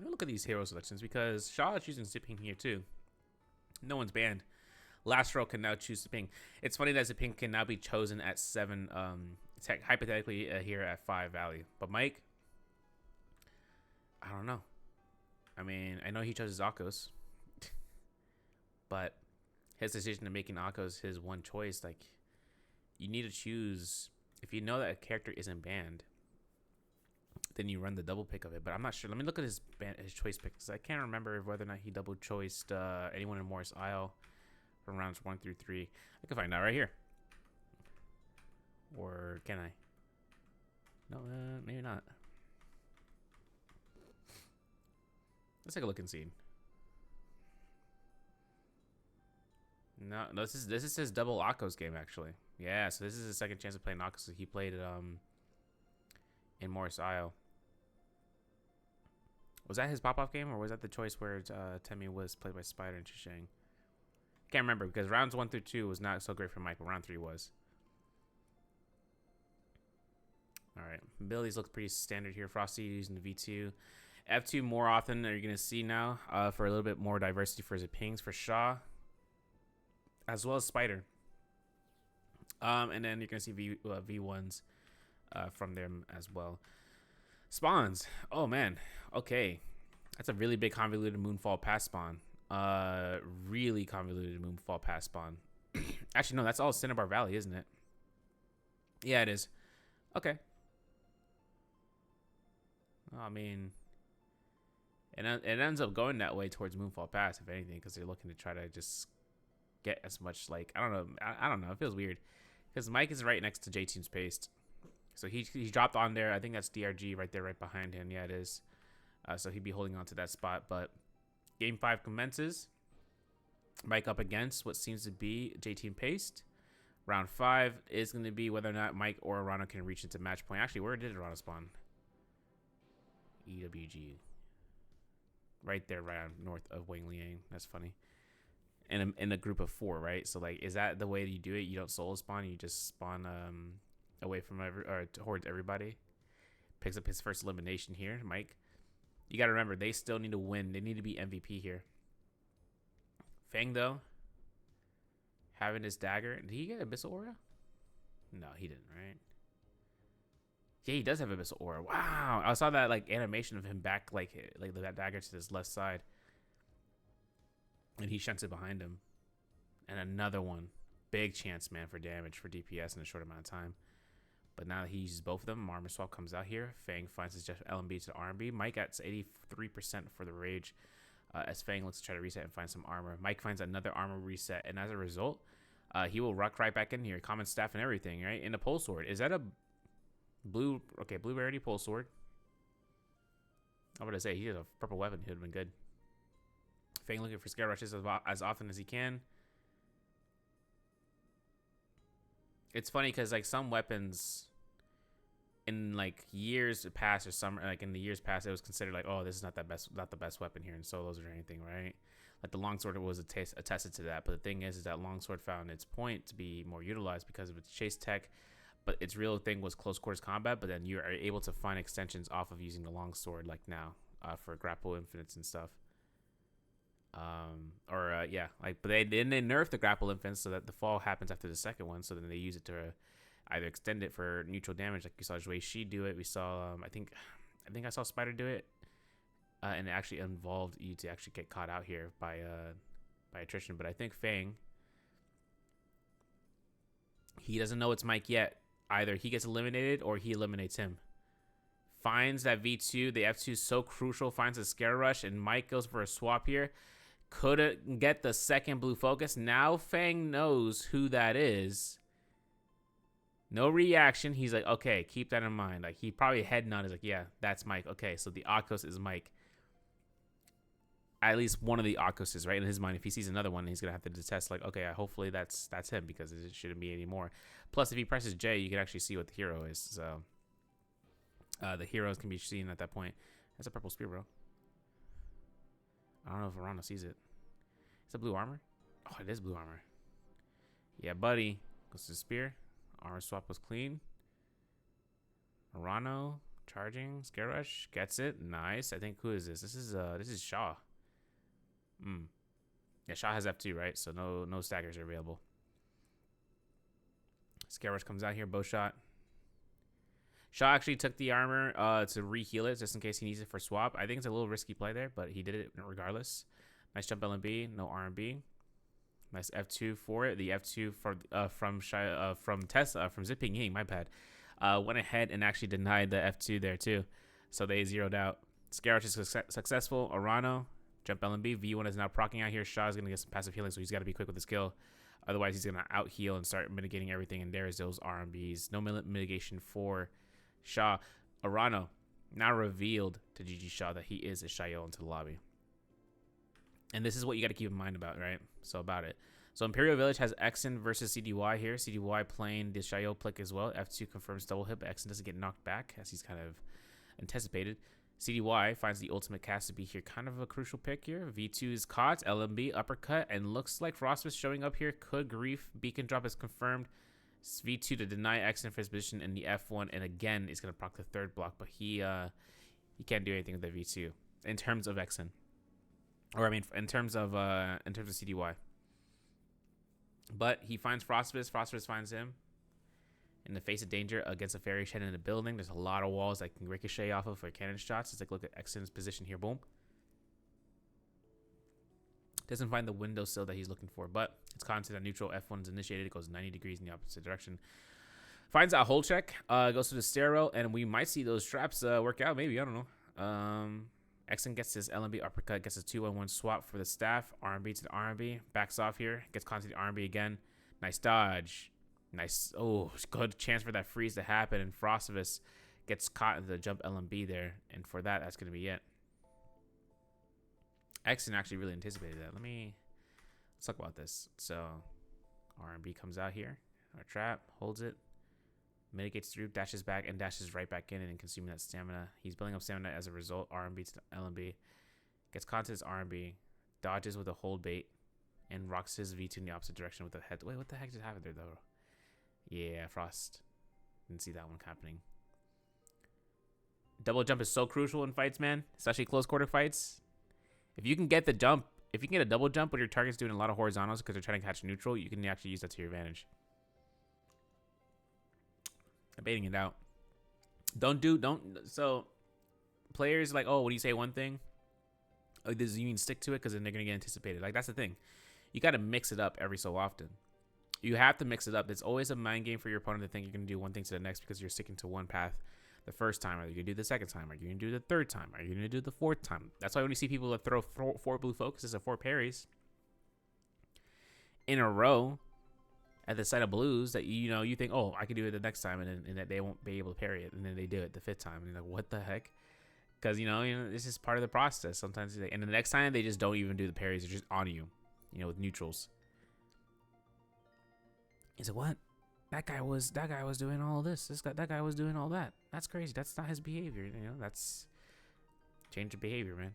Look at these hero selections, because Shaw is choosing Ziping here too. No one's banned. Last row can now choose Ziping. It's funny that Ziping can now be chosen at 7, hypothetically here at 5 value. But Mike, I don't know. I mean, I know he chose Akos, but his decision to making Akos his one choice, like, you need to choose. If you know that a character isn't banned, then you run the double pick of it. But I'm not sure. Let me look at his choice picks. I can't remember whether or not he double choiced anyone in Morris Isle from rounds 1 through 3. I can find out right here. Or can I? No, maybe not. Let's take a look and see. No, this is his double Akos game actually. Yeah, so this is his second chance of playing Akos. So he played it in Morris Isle. Was that his pop-off game, or was that the choice where Temi was played by Spider and Shishang? Can't remember because rounds 1 through 2 was not so great for Mike, but round 3 was. All right, abilities look pretty standard here. Frosty using the V2. F2 more often you're going to see now for a little bit more diversity for his pings for Shaw, as well as Spider. And then you're going to see V1s from them as well. Spawns. Oh, man. Okay. That's a really big convoluted Moonfall pass spawn. Really convoluted Moonfall pass spawn. Actually, no, that's all Cinnabar Valley, isn't it? Yeah, it is. Okay. I mean, it ends up going that way towards Moonfall Pass, if anything, because they're looking to try to just get as much, like, I don't know. I don't know. It feels weird because Mike is right next to J-Team's Paste. So he dropped on there. I think that's DRG right there, right behind him. Yeah, it is. So he'd be holding on to that spot. But Game 5 commences. Mike up against what seems to be J-Team Paste. Round 5 is going to be whether or not Mike or Arano can reach into match point. Actually, where did Arano spawn? EWG. Right there, right north of Wang Liang. That's funny. In a group of 4, right? So, like, is that the way you do it? You don't solo spawn. You just spawn away from towards everybody. Picks up his first elimination here, Mike. You got to remember, they still need to win. They need to be MVP here. Fang, though, having his dagger. Did he get Abyssal Aura? No, he didn't, right? Yeah, he does have Abyssal Aura. Wow. I saw that, like, animation of him back, like that dagger to his left side. And he shunts it behind him. And another one. Big chance, man, for damage for DPS in a short amount of time. But now that he uses both of them, armor swap comes out here. Fang finds his Jeff LMB to RMB. Mike at 83% for the Rage. As Fang looks to try to reset and find some armor. Mike finds another armor reset. And as a result, he will ruck right back in here. Common staff and everything, right? In the pole sword. Is that a blue? Okay, blue rarity pole sword. I would say he has a purple weapon. He would have been good. Fang looking for scare rushes as often as he can. It's funny because, like, some weapons in, like, years past or some, like, in the years past, it was considered like, oh, this is not the best weapon here in solos or anything, right? Like, the longsword was attested to that. But the thing is that longsword found its point to be more utilized because of its chase tech. But its real thing was close quarters combat. But then you are able to find extensions off of using the longsword, like now, for grapple infinites and stuff. Yeah, like, but they nerfed the grapple infinites so that the fall happens after the second one. So then they use it to either extend it for neutral damage, like you saw Wei Shi do it. We saw, I think I saw Spider do it, and it actually involved you to actually get caught out here by attrition. But I think Fang, he doesn't know it's Mike yet. Either he gets eliminated or he eliminates him. Finds that V2, the F2 is so crucial. Finds a scare rush, and Mike goes for a swap here. Couldn't get the second blue focus. Now Fang knows who that is. No reaction. He's like, okay, keep that in mind. Like, he probably head nod is like, yeah, that's Mike. Okay, so the Akos is Mike. At least one of the Akos is right in his mind. If he sees another one, he's gonna have to detest. Like, okay, hopefully that's him because it shouldn't be any more. Plus, if he presses J, you can actually see what the hero is. So the heroes can be seen at that point. That's a purple spear, bro. I don't know if Arano sees it. Is that blue armor? Oh, it is blue armor. Yeah, buddy. Goes to the spear. Armor swap was clean. Arano charging. Scare rush. Gets it. Nice. I think, who is this? This is Shaw. Yeah, Shaw has F2, right? So no staggers are available. Scare rush comes out here. Bow shot. Shaw actually took the armor to re-heal it just in case he needs it for swap. I think it's a little risky play there, but he did it regardless. Nice jump LMB, no RMB. Nice F2 for it. The F2 from Ziping Ying, my bad. Went ahead and actually denied the F2 there too. So they zeroed out. Scare Rush is successful. Arano, jump LMB. V1 is now proccing out here. Shaw is going to get some passive healing, so he's got to be quick with his kill. Otherwise, he's going to out heal and start mitigating everything. And there's those RMBs. No mitigation for Shaw. Arano now revealed to GG Shaw that he is a Shayo into the lobby. And this is what you got to keep in mind about, right? So about it. So Imperial Village has Exen versus CDY here. CDY playing the Shayo plick as well. F2 confirms double hit, but Exen doesn't get knocked back as he's kind of anticipated. CDY finds the ultimate cast to be here. Kind of a crucial pick here. V2 is caught. LMB, uppercut, and looks like Frostmas showing up here. Could grief. Beacon drop is confirmed. V2 to deny Exen for his position in the F1. And again, he's going to proc the third block, but he can't do anything with the V2 in terms of Exen. Or I mean, in terms of CDY. But he finds Frostmas. Frostmas finds him in the face of danger against a fairy shed in the building. There's a lot of walls that can ricochet off of for cannon shots. Let's take a look at Exen's position here. Boom. Doesn't find the windowsill that he's looking for, but it's content at neutral. F1 is initiated. It goes 90 degrees in the opposite direction. Finds out hold check. Goes to the stairwell, and we might see those traps work out. Maybe. I don't know. Exen gets his LMB uppercut, gets his 2-1-1 swap for the staff. RMB to the RMB. Backs off here. Gets caught to the RMB again. Nice dodge. Nice. Oh, good chance for that freeze to happen. And Frostivus gets caught in the jump LMB there. And for that, that's going to be it. Exen actually really anticipated that. Let's talk about this. So RMB comes out here. Our trap. Holds it. Mitigates through, dashes back, and dashes right back in and consuming that stamina. He's building up stamina as a result. RMB to the LMB. Gets caught to his RMB. Dodges with a hold bait. And rocks his V2 in the opposite direction with the head. Wait, what the heck just happened there, though? Yeah, Frost. Didn't see that one happening. Double jump is so crucial in fights, man. Especially close quarter fights. If you can get the jump, if you can get a double jump when your target's doing a lot of horizontals because they're trying to catch neutral, you can actually use that to your advantage. Baiting it out. So players like, oh, when you say one thing, oh, does you mean stick to it because then they're gonna get anticipated. Like that's the thing. You got to mix it up every so often. You have to mix it up. It's always a mind game for your opponent to think you're gonna do one thing to the next because you're sticking to one path the first time. Are you gonna do the second time? Are you gonna do the third time? Are you gonna do the fourth time? That's why when you see people that throw four blue focuses and 4 parries in a row at the side of blues, that you think, oh, I can do it the next time, and that they won't be able to parry it, and then they do it the 5th time, and you're like, what the heck? Because this is part of the process. Sometimes, and the next time they just don't even do the parries; they're just on you, with neutrals. He said, what? That guy was doing all this. That guy was doing all that. That's crazy. That's not his behavior. That's change of behavior, man.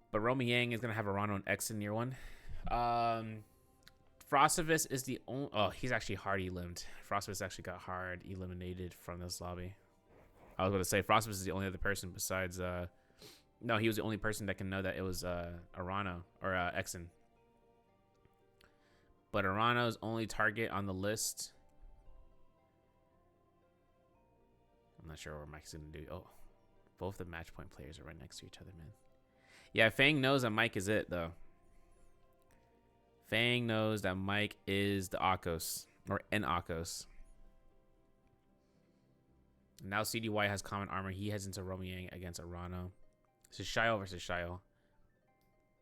But Romy Yang is going to have Arano and X in near one. Frostivus is the only... Oh, he's actually hard eliminated. Frostivus actually got hard eliminated from this lobby. I was going to say, Frostivus is the only other person besides... No, he was the only person that can know that it was Arano or Exen. But Arano's only target on the list... I'm not sure what Mike's going to do. Oh, both the match point players are right next to each other, man. Yeah, Fang knows that Mike is it, though. Fang knows that Mike is the Akos, or an Akos. Now CDY has common armor. He heads into Romy Yang against Arano. This is Shayo versus Shayo.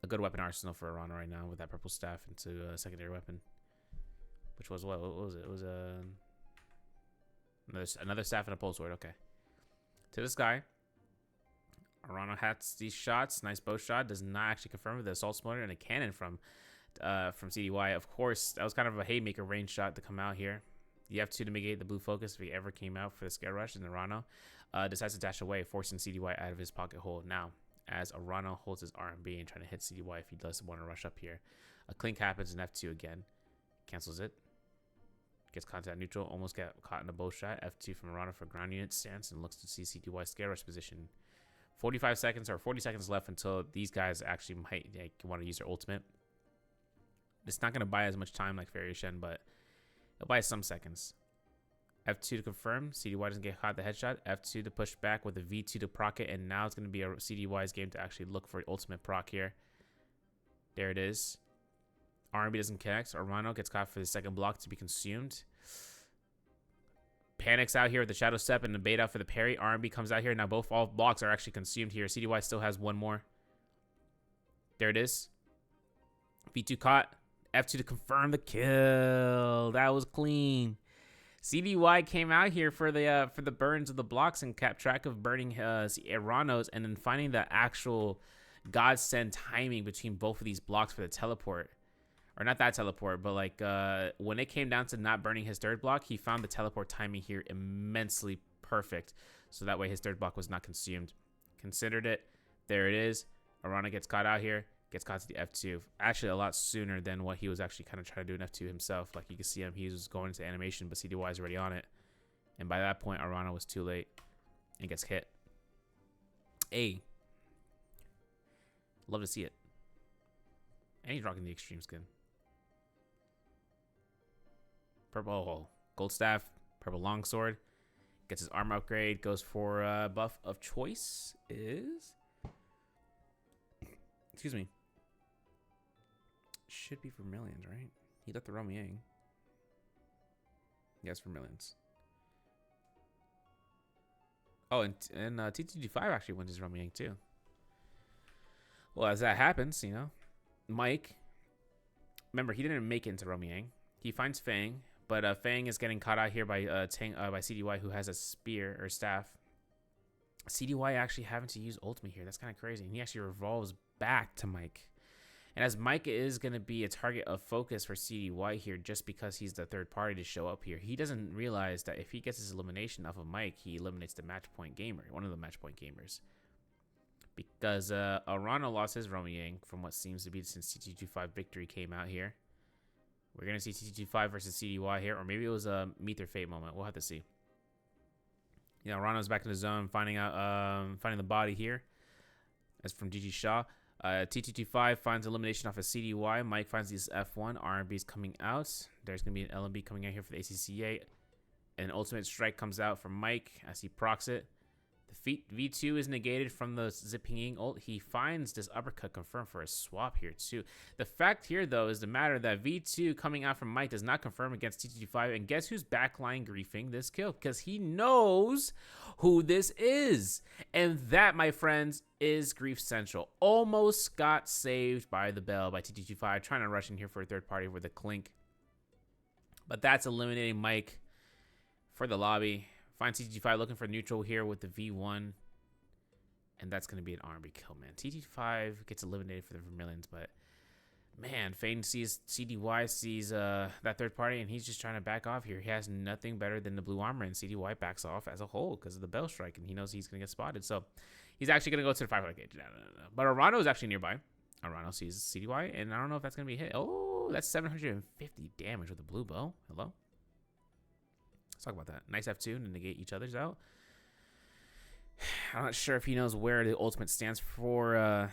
A good weapon arsenal for Arano right now with that purple staff into a secondary weapon. Which was what? What was it? It was another staff and a pole sword. Okay. To this guy. Arano hats these shots. Nice bow shot. Does not actually confirm with the assault motor and a cannon from CDY. Of course, that was kind of a haymaker range shot to come out here. The F2 to mitigate the blue focus if he ever came out for the scare rush. And Arano decides to dash away, forcing CDY out of his pocket hole. Now, as Arano holds his RMB and trying to hit CDY if he does want to rush up here. A clink happens in F2 again. Cancels it. Gets contact neutral. Almost got caught in a bow shot. F2 from Arano for ground unit stance and looks to see CDY scare rush position. 45 seconds or 40 seconds left until these guys actually might want to use their ultimate. It's not going to buy as much time like Fairy Shen, but it'll buy some seconds. F2 to confirm. CDY doesn't get caught the headshot. F2 to push back with a V2 to proc it. And now it's going to be a CDY's game to actually look for ultimate proc here. There it is. RMB doesn't connect. Arano gets caught for the second block to be consumed. panics out here with the shadow step and the bait out for the parry. RMB comes out here. Now all blocks are actually consumed here. CDY still has one more. There it is. V2 caught. F2 to confirm the kill. That was clean. CDY came out here for the burns of the blocks and kept track of burning Eranos and then finding the actual godsend timing between both of these blocks for the teleport. Or not that teleport, but like when it came down to not burning his third block, he found the teleport timing here immensely perfect. So that way his third block was not consumed. Considered it. There it is. Arana gets caught out here. Gets caught to the F2. Actually, a lot sooner than what he was actually kind of trying to do an F2 himself. Like you can see him, he was going into animation, but CDY is already on it. And by that point, Arana was too late and gets hit. Love to see it. And he's rocking the extreme skin. Purple gold staff, purple longsword. Gets his armor upgrade. Goes for buff of choice is... Excuse me. Should be Vermilions, right? He left the Romiang. Yes, Vermilions. Oh, and TTG5 actually wins his Romiang too. Well, as that happens, you know, Mike, remember, he didn't make it into Romiang. He finds Fang, but Fang is getting caught out here by CDY, who has a spear or staff. CDY actually having to use ultimate here. That's kind of crazy. And he actually revolves back to Mike. And as Mike is going to be a target of focus for CDY here just because he's the third party to show up here, he doesn't realize that if he gets his elimination off of Mike, he eliminates the match point gamer, one of the match point gamers. Because Arana lost his Romiang from what seems to be since TT25 victory came out here. We're going to see TT25 versus CDY here, or maybe it was a Meet Their Fate moment. We'll have to see. You know, Arana's back in the zone, finding the body here. That's from GG Shaw. TT25 finds elimination off of CDY. Mike finds these F1. R&B's coming out. There's going to be an LMB coming out here for the ACCA. An ultimate strike comes out from Mike as he procs it. The V2 is negated from the Zipping ult. He finds this uppercut confirmed for a swap here too. The fact here though is the matter that V2 coming out from Mike does not confirm against TT5. And guess who's backline griefing this kill? Because he knows who this is. And that, my friends, is Grief Central. Almost got saved by the bell by TT25. Trying to rush in here for a third party with a clink. But that's eliminating Mike for the lobby. Finds TT5 looking for neutral here with the V1. And that's going to be an R&B kill, man. TT5 gets eliminated for the Vermilions, but man, Fane sees CDY, sees that third party, and he's just trying to back off here. He has nothing better than the blue armor, and CDY backs off as a whole because of the bell strike, and he knows he's going to get spotted. So he's actually going to go to the 500 gauge. No. But Arano is actually nearby. Arano sees CDY, and I don't know if that's going to be hit. Oh, that's 750 damage with the blue bow. Hello? Let's talk about that. Nice F2 to negate each other's out. I'm not sure if he knows where the ultimate stands for.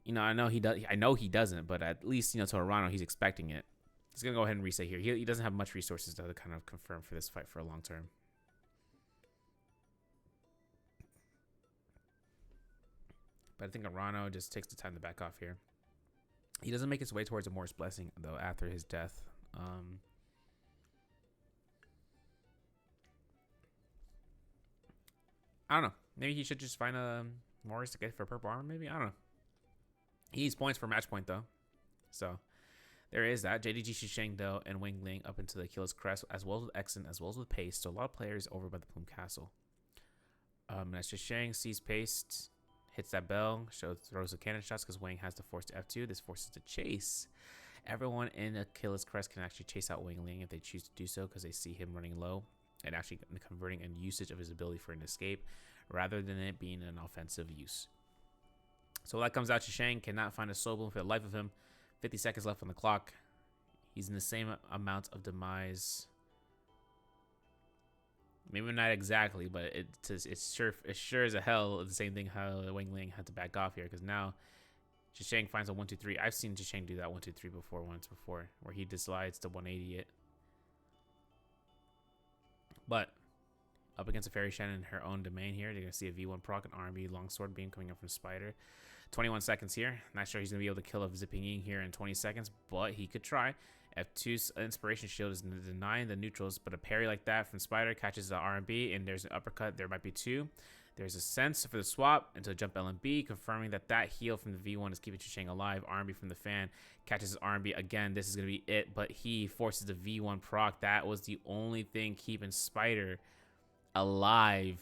You know, I know he does. I know he doesn't, but at least, you know, to Arano, he's expecting it. He's gonna go ahead and reset here. He doesn't have much resources though to kind of confirm for this fight for a long term. But I think Arano just takes the time to back off here. He doesn't make his way towards a Morris Blessing though after his death. I don't know. Maybe he should just find a Morris to get for purple armor. Maybe, I don't know. He needs points for match point though, so there is that. JDG Shisheng though and Wing Ling up into the Achilles Crest as well as with Exen as well as with Paste. So a lot of players over by the Plume Castle. As Shisheng sees Paste, hits that bell, throws the cannon shots because Wang has the force to F2. This forces to chase. Everyone in Achilles Crest can actually chase out Wing Ling if they choose to do so because they see him running low and actually converting and usage of his ability for an escape rather than it being an offensive use. So that comes out. Shisheng cannot find a soul bloom for the life of him. 50 seconds left on the clock. He's in the same amount of demise. Maybe not exactly, but it's sure as a hell the same thing how Wang Ling had to back off here because now Shisheng finds a 1-2-3. I've seen Shisheng do that 1-2-3 once before where he decides to 180 it. But up against a Fairy Shannon in her own domain here, you're going to see a V1 proc and R&B longsword beam coming up from Spider. 21 seconds here. Not sure he's going to be able to kill a Zipping Ying here in 20 seconds, but he could try. F2's inspiration shield is denying the neutrals, but a parry like that from Spider catches the R&B, and there's an uppercut. There might be two. There's a sense for the swap until jump LMB, confirming that heal from the V1 is keeping Chuchang alive. R&B from the fan catches his R&B again. This is going to be it, but he forces the V1 proc. That was the only thing keeping Spider alive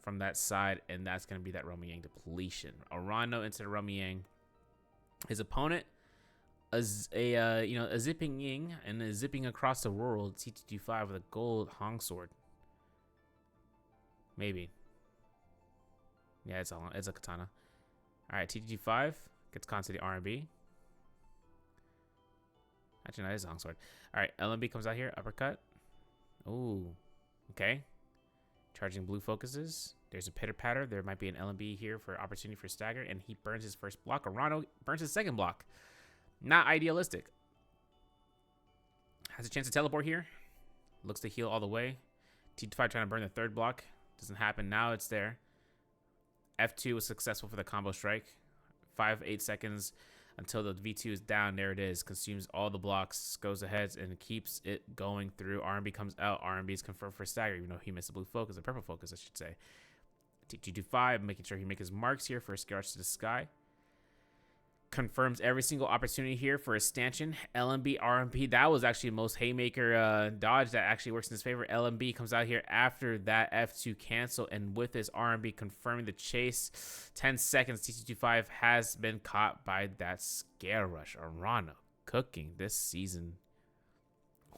from that side, and that's going to be that Romyang depletion. Arano into the Romyang. His opponent, a zipping Ying and a zipping across the world T225 with a gold Hong sword. Maybe. Yeah, it's a katana. All right, T225 gets caught to the R&B. Actually, no, that is a Hong sword. All right, LMB comes out here, uppercut. Ooh, okay. Charging blue focuses. There's a pitter patter. There might be an LMB here for opportunity for stagger, and he burns his first block. Arano burns his second block. Not idealistic. Has a chance to teleport here. Looks to heal all the way. T5 trying to burn the third block. Doesn't happen. Now it's there. F2 was successful for the combo strike. 5-8 seconds until the V2 is down. There it is. Consumes all the blocks. Goes ahead and keeps it going through. R&B comes out. R&B is confirmed for stagger, even though he missed the blue focus, the purple focus, I should say. T225 making sure he makes his marks here for a scratch to the sky. Confirms every single opportunity here for a stanchion. LMB, RMP. That was actually the most haymaker dodge that actually works in his favor. LMB comes out here after that F2 cancel, and with his RMB confirming the chase. 10 seconds. T225 has been caught by that scare rush. Arano cooking this season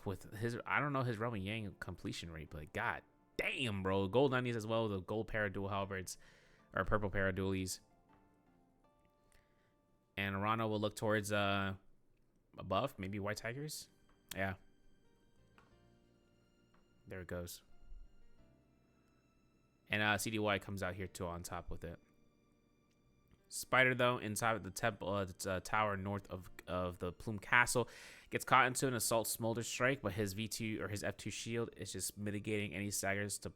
with his, I don't know his Romyang completion rate, but god damn, bro. Gold 90s as well. The gold pair of dual halberds, or purple pair of dualies. And Arano will look towards above, maybe White Tigers. Yeah. There it goes. And CDY comes out here too on top with it. Spider, though, inside of the temple, tower north of the Plume Castle, gets caught into an assault smolder strike, but his V2 or his F2 shield is just mitigating any staggers to,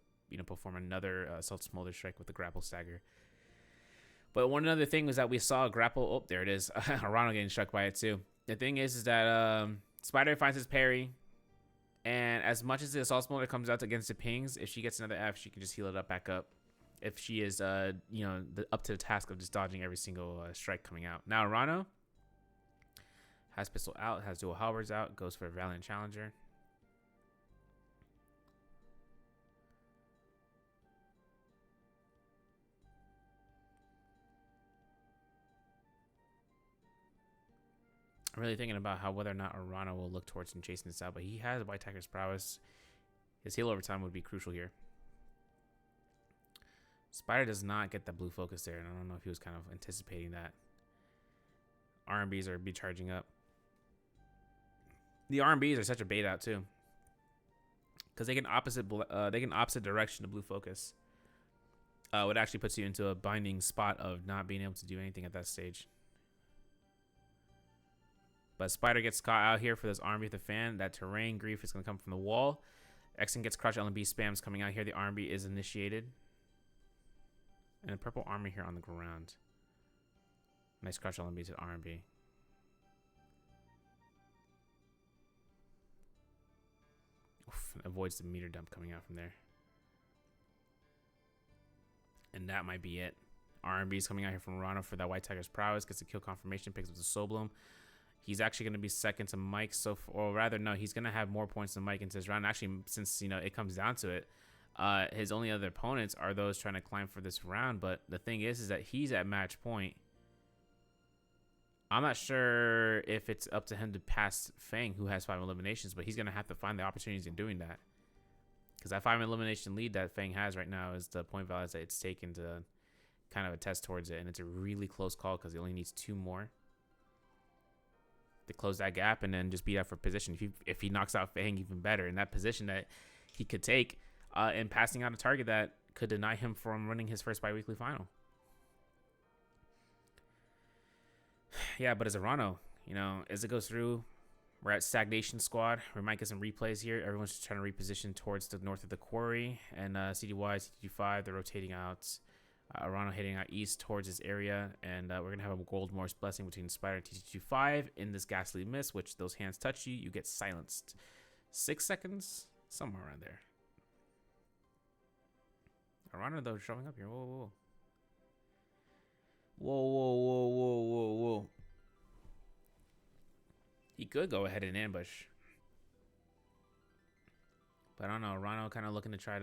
perform another assault smolder strike with the grapple stagger. But one other thing was that we saw a grapple. Oh, there it is. Arano getting struck by it too. The thing is that Spider finds his parry, and as much as the assault smolder comes out against the pings, if she gets another F, she can just heal it up back up. If she is, up to the task of just dodging every single strike coming out. Now Arano has pistol out, has dual halberds out, goes for a Valiant Challenger. I'm really thinking about whether or not Arano will look towards him chasing this out, but he has White Tiger's prowess. His heal over time would be crucial here. Spider does not get that blue focus there, and I don't know if he was kind of anticipating that. R&Bs are be charging up. The R&Bs are such a bait out too, because they can opposite direction the blue focus. What actually puts you into a binding spot of not being able to do anything at that stage. But Spider gets caught out here for this R&B with the fan. That terrain grief is going to come from the wall. Exen gets crushed. LMB spams coming out here. The R&B is initiated. And a purple army here on the ground. Nice crush LMB to the R&B. Oof, avoids the meter dump coming out from there. And that might be it. R&B is coming out here from Arano for that White Tiger's prowess. Gets a kill confirmation. Picks up the Soul Bloom. He's actually going to be second to Mike, or rather, no, he's going to have more points than Mike into this round. Actually, since it comes down to it, his only other opponents are those trying to climb for this round. But the thing is that he's at match point. I'm not sure if it's up to him to pass Fang, who has 5 eliminations, but he's going to have to find the opportunities in doing that. Because that 5 elimination lead that Fang has right now is the point values that it's taken to kind of attest towards it, and it's a really close call because he only needs 2 more to close that gap and then just beat out for position. If he knocks out Fang, even better. And that position that he could take in passing out a target that could deny him from running his first biweekly final. Yeah, but as Arano, as it goes through, we're at Stagnation Squad. We might get some replays here. Everyone's just trying to reposition towards the north of the quarry. And CDY, CD5, they're rotating out Arano hitting out east towards his area, and we're going to have a Gold Morse Blessing between Spider and TT25 in this Ghastly Miss, which those hands touch you, you get silenced. 6 seconds? Somewhere around there. Arano, though, showing up here. Whoa, whoa, whoa. Whoa, whoa, whoa, whoa, whoa, whoa. He could go ahead and ambush. But I don't know. Arano kind of looking to trying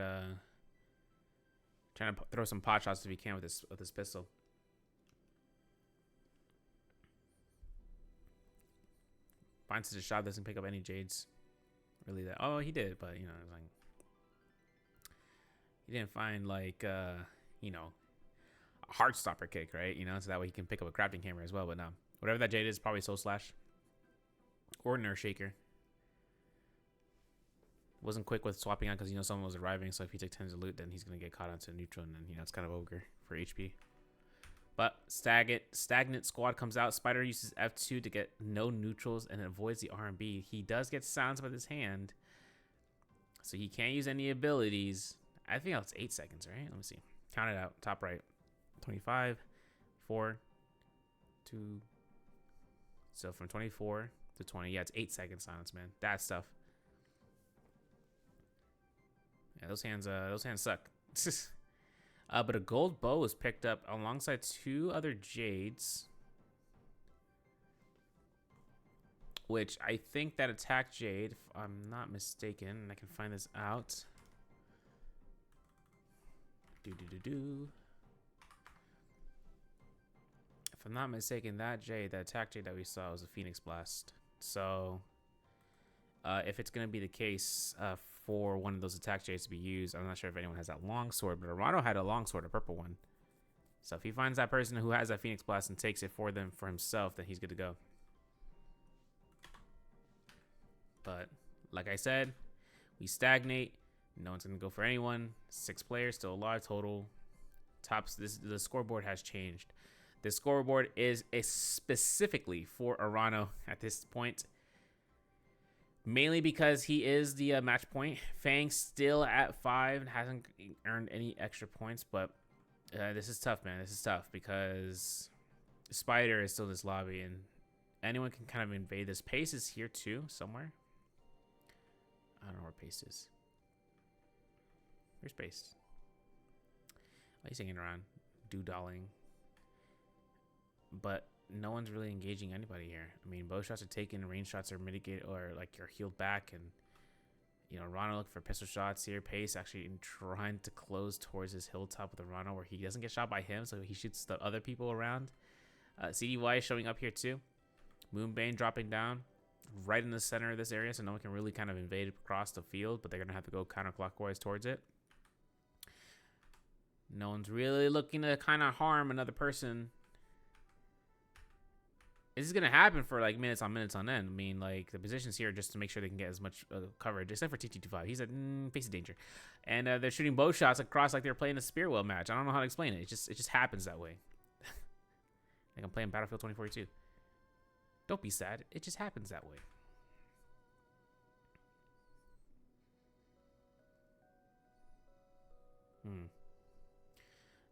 to throw some pot shots if he can with this pistol. Finds his shot, doesn't pick up any jades. Really that. Oh, he did, but you know, it was like he didn't find like you know, a heart stopper kick, right? You know, so that way he can pick up a crafting hammer as well. But no, whatever that jade is, probably Soul Slash or Nerve Shaker. Wasn't quick with swapping out because you know someone was arriving. So if he took tons of loot, then he's gonna get caught onto neutral, and then you know it's kind of ogre for HP. But stagnant squad comes out. Spider uses F2 to get no neutrals and avoids the R&B. He does get silenced with his hand, so he can't use any abilities. I think that's 8 seconds, right? Let me see. Count it out. Top right. 25, 4, 2. So from 24 to 20, yeah, it's 8 seconds silence, man. That's tough. Yeah, those hands suck. But a gold bow was picked up alongside 2 other jades, which I think that attack jade, if I'm not mistaken, and I can find this out. If I'm not mistaken, that attack jade that we saw was a Phoenix Blast. So, if it's gonna be the case, for one of those attack jades to be used, I'm not sure if anyone has that long sword, but Arano had a long sword, a purple one. So if he finds that person who has that Phoenix Blast and takes it for himself, then he's good to go. But like I said, we stagnate. No one's gonna go for anyone. 6 players, still alive total. The scoreboard has changed. The scoreboard is specifically for Arano at this point. Mainly because he is the match point. Fang still at 5 and hasn't earned any extra points. But this is tough, man. This is tough because Spider is still in this lobby. And anyone can kind of invade this. Pace is here too, somewhere. I don't know where Pace is. Where's Pace? Oh, he's hanging around. Doodling. But no one's really engaging anybody here. I mean, bow shots are taken, range shots are mitigated, or like you're healed back, and you know, Rana looking for pistol shots here. Pace actually trying to close towards his hilltop with the Rana where he doesn't get shot by him, so he shoots the other people around. CDY is showing up here too. Moonbane dropping down right in the center of this area, so no one can really kind of invade across the field, but they're gonna have to go counterclockwise towards it. No one's really looking to kind of harm another person. This is going to happen for like minutes on end. I mean, like the positions here just to make sure they can get as much coverage, except for TT25. He's at face of danger. And they're shooting bow shots across like they're playing a spear wheel match. I don't know how to explain it. It just happens that way. Like I'm playing Battlefield 2042. Don't be sad. It just happens that way.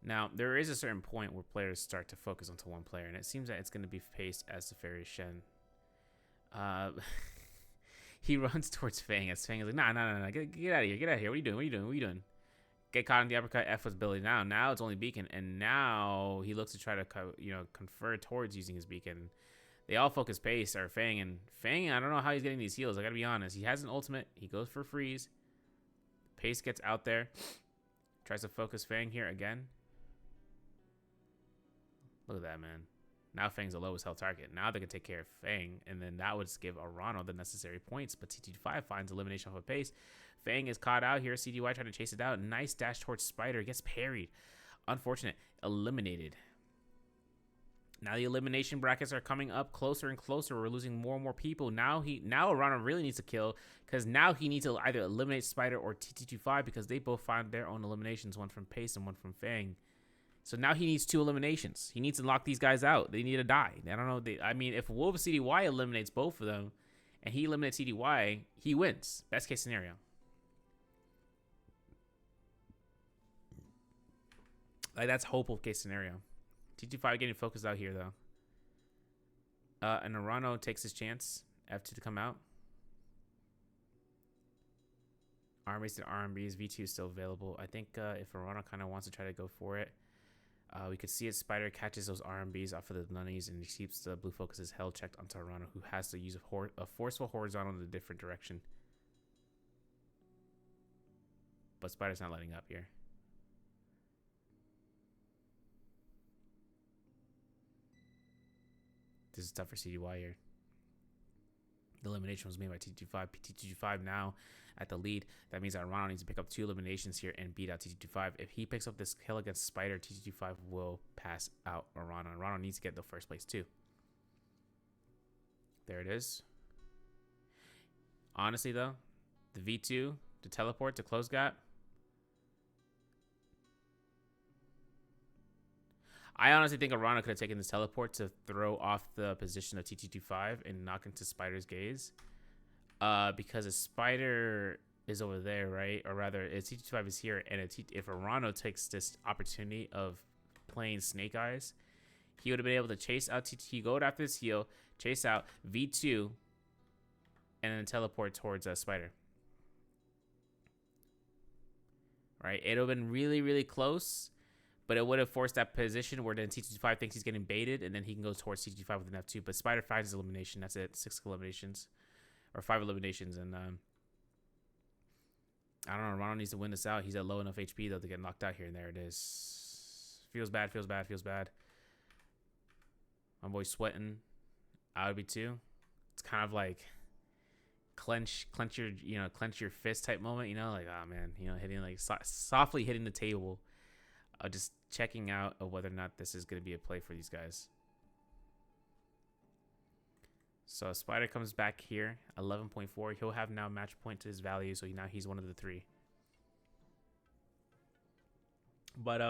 Now, there is a certain point where players start to focus onto one player, and it seems that it's going to be Pace as the Fairy Shen. He runs towards Fang, as Fang is like, nah, get out of here, get out of here. What are you doing? Get caught in the uppercut, F with ability now. Now it's only beacon, and now he looks to try to, confer towards using his beacon. They all focus Pace, or Fang, and Fang, I don't know how he's getting these heals. I gotta be honest. He has an ultimate. He goes for freeze. Pace gets out there. Tries to focus Fang here again. Look at that, man. Now Fang's the lowest health target. Now they can take care of Fang, and then that would give Arano the necessary points. But TT5 finds elimination off of Pace. Fang is caught out here. CDY trying to chase it out. Nice dash towards Spider. Gets parried. Unfortunate. Eliminated. Now the elimination brackets are coming up closer and closer. We're losing more and more people. Now Arano really needs to kill, because now he needs to either eliminate Spider or TT25, because they both found their own eliminations, one from Pace and one from Fang. So now he needs 2 eliminations. He needs to lock these guys out. They need to die. I don't know. I mean, if Wolf CDY eliminates both of them and he eliminates CDY, he wins. Best case scenario. Like, that's hopeful case scenario. T25 getting focused out here, though. And Arano takes his chance. F2 to come out. Armies to RMBs. V2 is still available. I think if Arano kind of wants to try to go for it, we could see it. Spider catches those RMBs off of the nunnies and he keeps the blue focuses held checked onto Arano, who has to use a forceful horizontal in a different direction. But Spider's not letting up here. This is tough for CDY here. The elimination was made by T25. T25 now at the lead. That means that Arano needs to pick up 2 eliminations here and beat out T25. If he picks up this kill against Spider, T25 will pass out Arano. Arano needs to get the first place too. There it is. Honestly though, the V2 to teleport to close gap. I honestly think Arano could have taken this teleport to throw off the position of T225 and knock into Spider's gaze. Because a Spider is over there, right? Or rather, T225 is here. And if Arano takes this opportunity of playing Snake Eyes, he would have been able to chase out T2. Go after this heal, chase out V2, and then teleport towards Spider. Right? It would have been really, really close. But it would have forced that position where then T25 thinks he's getting baited, and then he can go towards T25 with an F2. But Spider finds his elimination. That's it. 6 eliminations. Or 5 eliminations. And I don't know. Arano needs to win this out. He's at low enough HP, though, to get knocked out here. And there it is. Feels bad, feels bad, feels bad. My boy's sweating. Out of B2. It's kind of like clench your fist type moment, you know? Like, oh, man. You know, hitting, like, softly hitting the table. Just checking out of whether or not this is going to be a play for these guys. So Spider comes back here, 11.4. He'll have now match point to his value, so now he's one of the 3. But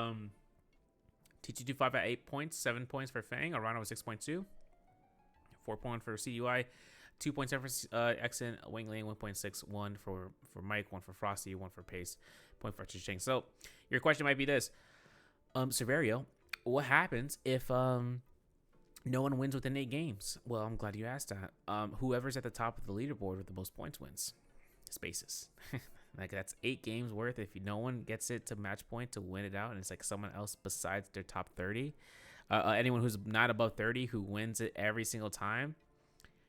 T225 at 8 points, 7 points for Fang. Arano with 6.2, 4 points for CUI, 2.7 for Exen, Wingling, 1.6, 1 for Mike, 1 for Frosty, 1 for Pace, 0.5 for Ching. So your question might be this. Severio, what happens if no one wins within 8 games? Well, I'm glad you asked that. Whoever's at the top of the leaderboard with the most points wins. Spaces. Like, that's 8 games worth. If no one gets it to match point to win it out, and it's like someone else besides their top 30, anyone who's not above 30 who wins it every single time,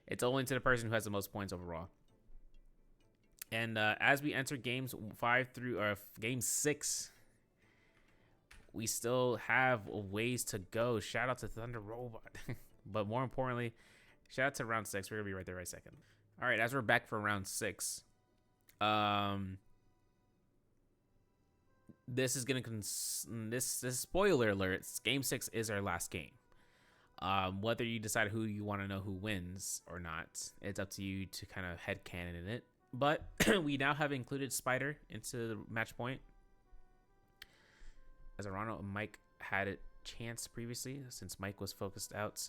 it's only to the person who has the most points overall. And as we enter games 5 through game 6, we still have ways to go. Shout out to Thunder Robot. But more importantly, shout out to round 6. We're going to be right there right second. All right, as we're back for round 6, this is going to... This spoiler alert, game 6 is our last game. Whether you decide who you want to know who wins or not, it's up to you to kind of headcanon in it. But we now have included Spider into the match point. As Arano and Mike had a chance previously, since Mike was focused out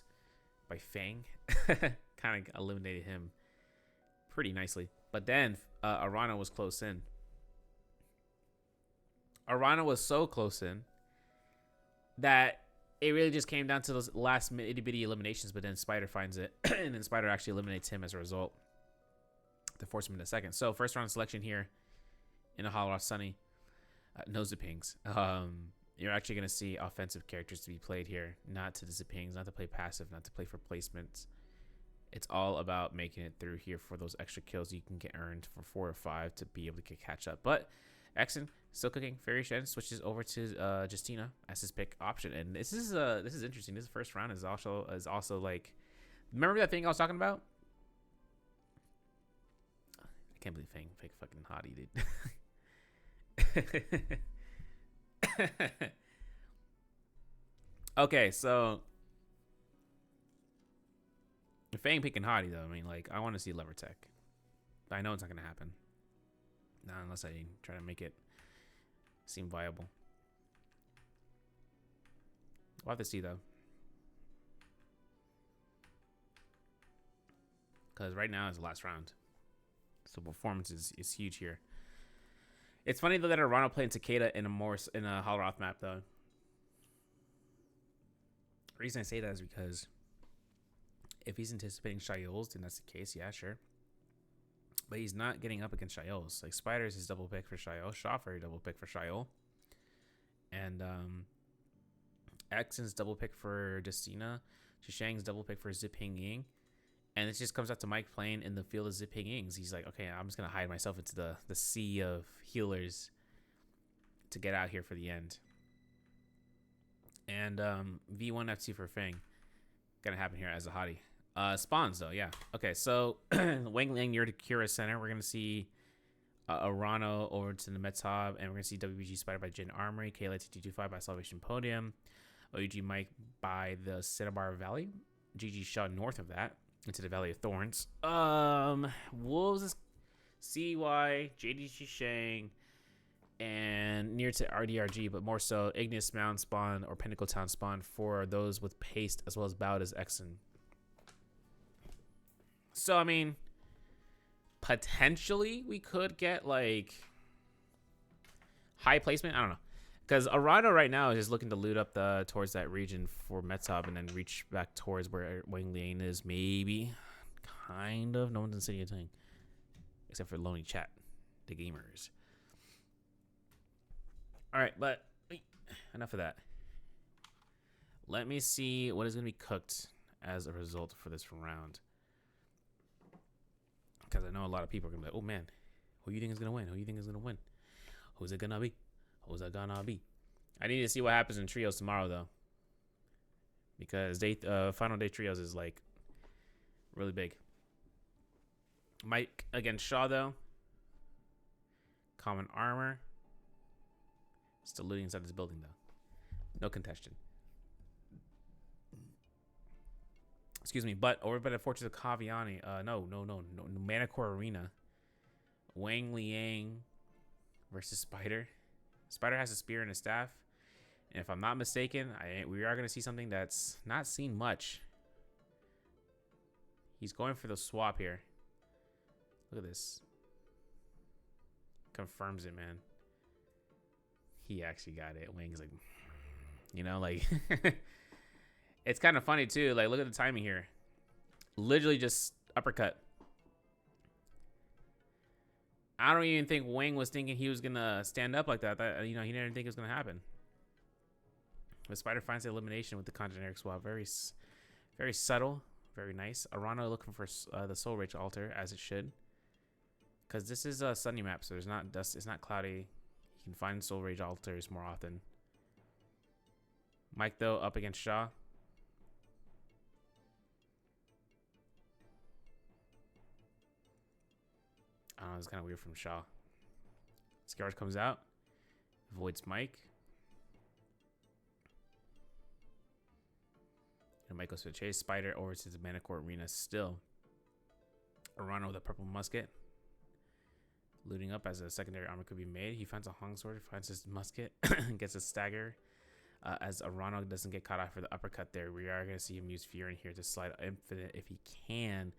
by Fang. Kind of eliminated him pretty nicely. But then Arano was close in. Arano was so close in that it really just came down to those last itty-bitty eliminations, but then Spider finds it, and then Spider actually eliminates him as a result to force him into second. So first round selection here in a Hollow Sunny. No Zippings. You're actually going to see offensive characters to be played here, not to the Zippings, not to play passive, not to play for placements. It's all about making it through here for those extra kills you can get earned for 4 or 5 to be able to catch up. But Exen still cooking. Fairy Shen switches over to Justina as his pick option, and this is interesting. This first round is also like, remember that thing I was talking about? I can't believe Fang picked fucking Hottie, dude. Okay, so Fang picking Hottie though. I mean, like, I want to see Lever Tech, but I know it's not gonna happen. Not unless I try to make it seem viable. We'll have to see though, because right now is the last round, so performance is huge here. It's funny though that Arano playing Takeda in a Hollow Roth map though. reason I say that is because if he's anticipating Shayols, then that's the case. Yeah, sure. But he's not getting up against Shayols. Like, Spider's his double pick for Shayol. Shoffer, double pick for Shayol. And Xen's double pick for Destina. Shishang's double pick for Zip Hing Ying. And it just comes out to Mike playing in the field of Zip Hing Yings. He's like, okay, I'm just going to hide myself into the sea of healers to get out here for the end. And V1 F2 for Fang. Gonna happen here as a hottie. Spawns though, yeah. Okay, so Wang Liang near the Kira Center. We're gonna see Arano over to the Metab, and we're gonna see WBG Spider by Jin Armory, Kayla T225 by Salvation Podium, OUG Mike by the Cinnabar Valley, GG Shaw north of that into the Valley of Thorns. Wolves, CY, JDG Shang, and near to RDRG, but more so Igneous Mound spawn or Pinnacle Town spawn for those with paste, as well as Bout as Exen. So, I mean, potentially we could get like high placement. I don't know. Because Arado right now is just looking to loot up towards that region for Metab and then reach back towards where Wang Liang is, maybe. Kind of. No one's saying anything. Except for Lonely Chat, the gamers. Alright, but enough of that. Let me see what is going to be cooked as a result for this round. Because I know a lot of people are going to be like, oh man, who do you think is going to win? Who do you think is going to win? Who's it going to be? Who's it going to be? I need to see what happens in trios tomorrow, though. Because final day trios is like really big. Mike against Shaw, though. Common armor. Still looting inside this building, though. No contention. Excuse me, but over by the Fortress of Kaviani. No. Manicore Arena. Wang Liang versus Spider. Spider has a spear and a staff. And if I'm not mistaken, we are going to see something that's not seen much. He's going for the swap here. Look at this. Confirms it, man. He actually got it. Wang's like, you know, like, it's kind of funny too. Like, look at the timing here. Literally just uppercut. I don't even think Wang was thinking he was going to stand up like that. You know, he didn't think it was going to happen. But Spider finds the elimination with the generic swap. Very, very subtle. Very nice. Arano looking for the Soul Rage altar, as it should. Because this is a sunny map, so there's not dust. It's not cloudy. You can find Soul Rage altars more often. Mike, though, up against Shaw. I don't know, it's kind of weird from Shaw. Scourge comes out. Avoids Mike. And Mike goes to the chase. Spider over to the Manicore Arena still. Arano with a purple musket. Looting up as a secondary armor could be made. He finds a Hong Sword, finds his musket, gets a stagger. As Arano doesn't get caught out for the uppercut there, we are going to see him use Fear in here to slide infinite if he can.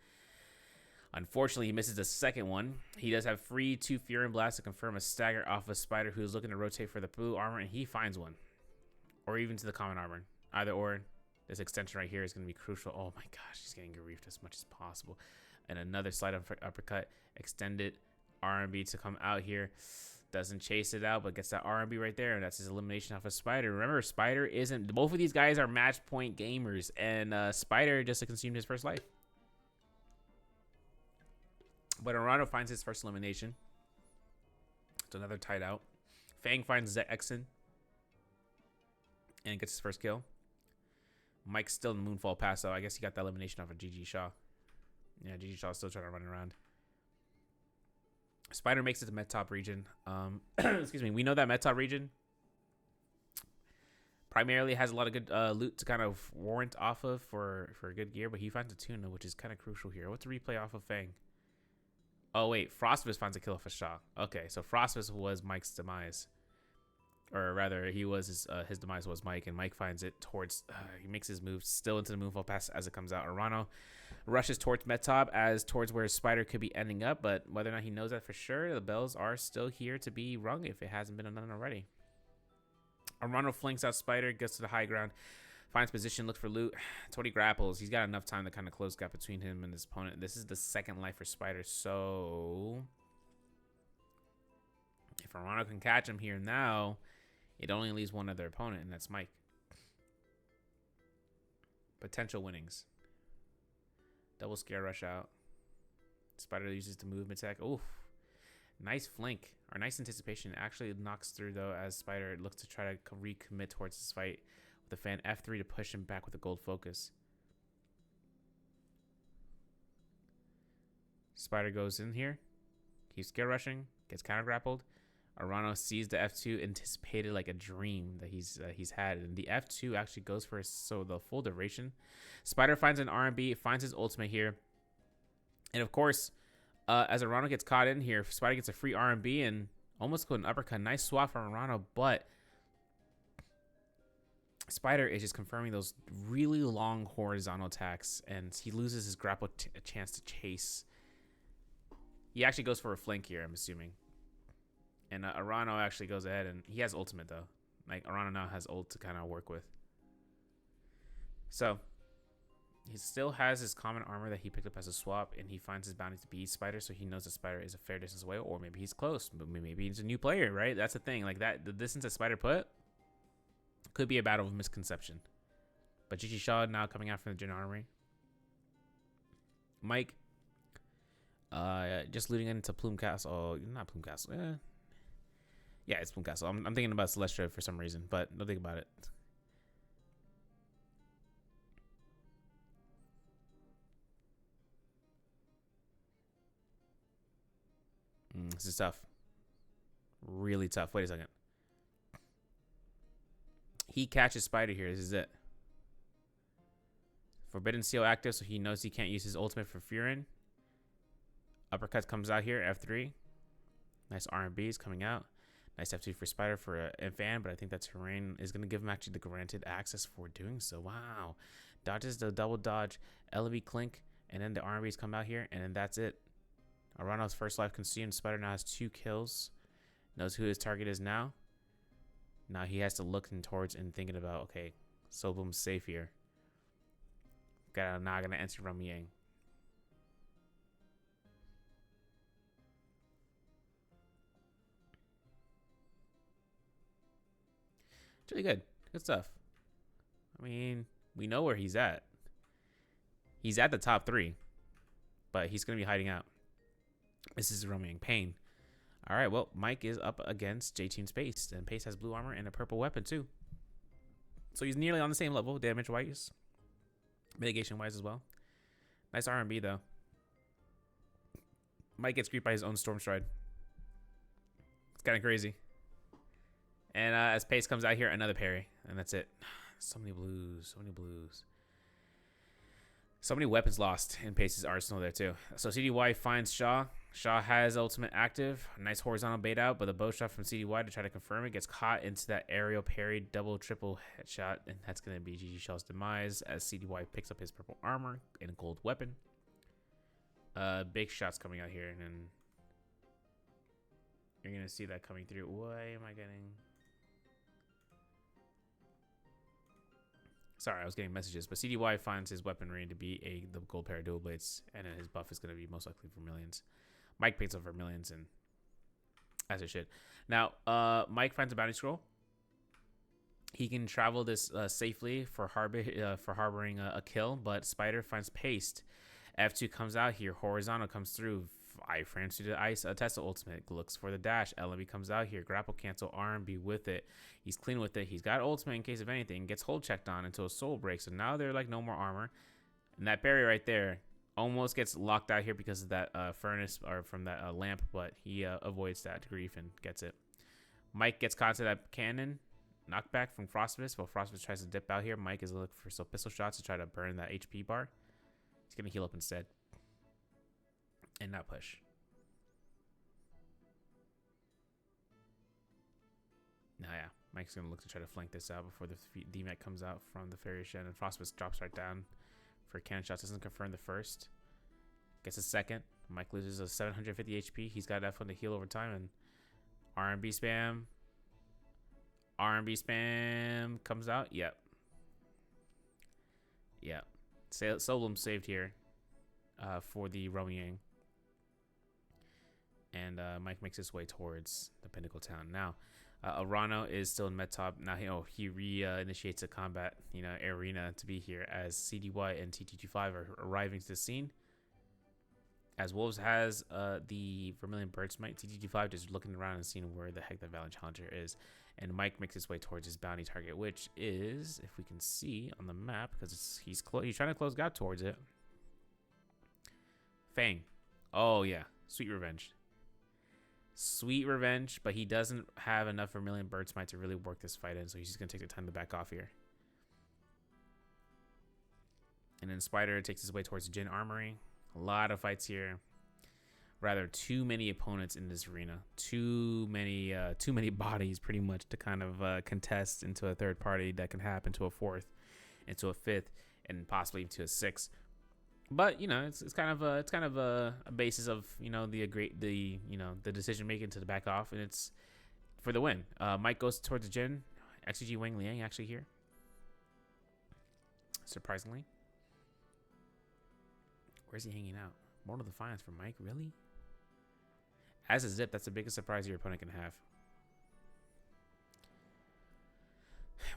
Unfortunately, he misses the second one. He does have free 2 Fear and Blast to confirm a stagger off a Spider who's looking to rotate for the blue armor, and he finds one. Or even to the common armor. Either or, this extension right here is going to be crucial. Oh my gosh, he's getting griefed as much as possible. And another slide uppercut, extended R&B to come out here. Doesn't chase it out, but gets that R&B right there, and that's his elimination off of Spider. Remember, Spider isn't... Both of these guys are match point gamers, and Spider just consumed his first life. But Arano finds his first elimination. It's another tied out. Fang finds Exen and gets his first kill. Mike's still in the Moonfall Pass, though. I guess he got that elimination off of GG Shaw. Yeah, GG Shaw's still trying to run around. Spider makes it to Metab region. Excuse me. We know that Metab region primarily has a lot of good loot to kind of warrant off of for good gear, but he finds a tuna, which is kind of crucial here. What's a replay off of Fang? Oh, wait. Frostfist finds a kill off of Shaw. Okay, so Frostfist was Mike's demise. Or rather, his demise was Mike, and Mike finds it towards... he makes his move still into the Moonfall Pass as it comes out. Arano rushes towards Metab as towards where Spider could be ending up, but whether or not he knows that for sure, the bells are still here to be rung if it hasn't been done already. Arano flanks out Spider, gets to the high ground, Finds position, looks for loot. 20 grapples. He's got enough time to kind of close gap between him and his opponent. This is the second life for Spider, so if Arano can catch him here now, it only leaves one other opponent, and that's Mike. Potential winnings. Double scare rush out. Spider uses the movement attack. Oof. Nice flank. Or nice anticipation. Actually knocks through, though, as Spider looks to try to recommit towards this fight with the fan F3 to push him back with a gold focus. Spider goes in here. Keeps scare rushing. Gets counter grappled. Arano sees the F2, anticipated like a dream that he's had, and the F2 actually goes for the full duration. Spider finds an R&B, finds his ultimate here, and of course, as Arano gets caught in here, Spider gets a free R&B and almost got an uppercut. Nice swap from Arano, but Spider is just confirming those really long horizontal attacks, and he loses his grapple chance to chase. He actually goes for a flank here, I'm assuming. And Arano actually goes ahead, and he has ultimate, though. Like, Arano now has ult to kind of work with. So, he still has his common armor that he picked up as a swap, and he finds his bounty to be Spider, so he knows that Spider is a fair distance away, or maybe he's close. But maybe he's a new player, right? That's the thing. Like, the distance that Spider put could be a battle of misconception. But GG Shaw now coming out from the Gen Armory. Mike, just looting into Plume Castle. Oh, not Plume Castle. Yeah, it's Plume Castle. I'm thinking about Celestia for some reason, but don't think about it. This is tough. Really tough. Wait a second. He catches Spider here. This is it. Forbidden Seal active, so he knows he can't use his ultimate for Furin. Uppercut comes out here. F3. Nice R&Bs coming out. Nice F2 for Spider for a fan, but I think that terrain is going to give him actually the granted access for doing so. Wow. Dodges the double dodge, LV clink, and then the R&Bs come out here, and then that's it. Arano's first life consumed. Spider now has 2 kills. Knows who his target is now. Now he has to look towards and thinking about, okay, Sobum's safe here. Now gonna enter Rum Yang. It's really good. Good stuff. I mean, we know where he's at. He's at the top 3. But he's going to be hiding out. This is Rum Yang Pain. All right, well, Mike is up against J-Team Space. And Pace has blue armor and a purple weapon, too. So he's nearly on the same level, damage-wise. Mitigation-wise as well. Nice R&B, though. Mike gets creeped by his own Storm Stride. It's kind of crazy. And as Pace comes out here, another parry. And that's it. So many blues. So many blues. So many weapons lost in Pace's arsenal there, too. So CDY finds Shaw. Shaw has ultimate active. Nice horizontal bait out, but the bow shot from CDY to try to confirm it gets caught into that aerial parry, double, triple headshot. And that's going to be GG Shaw's demise as CDY picks up his purple armor and a gold weapon. Big shots coming out here. And then you're going to see that coming through. Why am I getting... Sorry, I was getting messages, but CDY finds his weaponry to be the gold pair of dual blades, and then his buff is going to be most likely Vermilions. Mike picks up Vermilions, and as it should. Now, Mike finds a bounty scroll. He can travel this safely for harboring a kill, but Spider finds Paste. F2 comes out here. Horizontal comes through. Iframes to the ice. Tesla ultimate looks for the dash. LMB comes out here. Grapple cancel. R&B with it. He's clean with it. He's got ultimate in case of anything. Gets hold checked on until his soul breaks. So now they're like no more armor. And that parry right there almost gets locked out here because of that furnace or from that lamp, but he avoids that grief and gets it. Mike gets caught to that cannon. Knockback from Frostfist. While Frostfist tries to dip out here, Mike is looking for some pistol shots to try to burn that HP bar. He's going to heal up instead. And not push. Now, yeah. Mike's going to look to try to flank this out before the DMAC comes out from the Fairy Shed. And Frostbust drops right down for cannon shots. Doesn't confirm the first. Gets a second. Mike loses a 750 HP. He's got F1 to heal over time. And R&B spam. R&B spam comes out. Yep. Yeah. Solum saved here for the Romiang. And Mike makes his way towards the Pinnacle Town. Now, Arano is still in Metop. Now he re-initiates a combat, arena to be here as CDY and TT25 are arriving to the scene. As Wolves has the Vermilion Birdsmite, TT25 just looking around and seeing where the heck the Valiant Challenger is. And Mike makes his way towards his bounty target, which is, if we can see on the map, because he's trying to close out towards it. Fang. Oh, yeah. Sweet Revenge. Sweet Revenge, but he doesn't have enough Vermilion Birdsmite to really work this fight in, so he's just going to take the time to back off here. And then Spider takes his way towards the Jin Armory. A lot of fights here. Rather, too many opponents in this arena. Too many bodies, pretty much, to kind of contest into a third party that can happen to a fourth, into a fifth, and possibly into a sixth. But it's kind of a basis of the decision making to the back off, and it's for the win. Mike goes towards the Jin. XG Wang Liang actually here, surprisingly. Where's he hanging out? Mortal Defiance for Mike, really? As a Zip, that's the biggest surprise your opponent can have.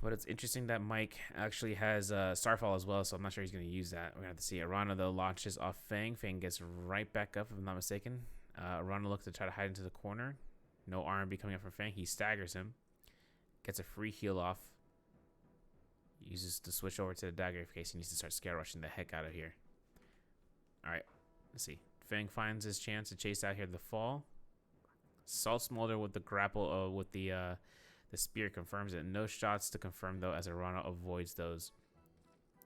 But it's interesting that Mike actually has Starfall as well, so I'm not sure he's going to use that. We're going to have to see. Arana, though, launches off Fang. Fang gets right back up, if I'm not mistaken. Arana looks to try to hide into the corner. No R&B coming up from Fang. He staggers him. Gets a free heal off. Uses the switch over to the dagger in case he needs to start scare rushing the heck out of here. All right, let's see. Fang finds his chance to chase out here the fall. Salt Smolder with the grapple, with the spear confirms it. No shots to confirm, though, as Arana avoids those.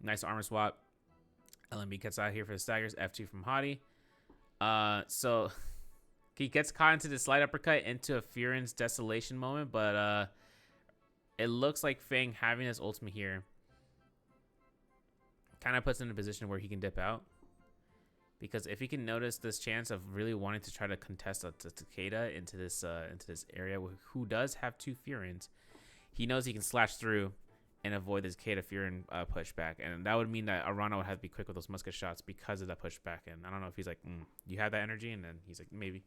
Nice armor swap. LMB gets out here for the staggers. F2 from Hottie. So he gets caught into the slight uppercut into a Furin's Desolation moment, but it looks like Fang having his ultimate here kind of puts him in a position where he can dip out. Because if he can notice this chance of really wanting to try to contest a Takeda into this area who does have two Furins, he knows he can slash through and avoid this Takeda Furin pushback. And that would mean that Arana would have to be quick with those musket shots because of that pushback. And I don't know if he's like, you have that energy? And then he's like, maybe.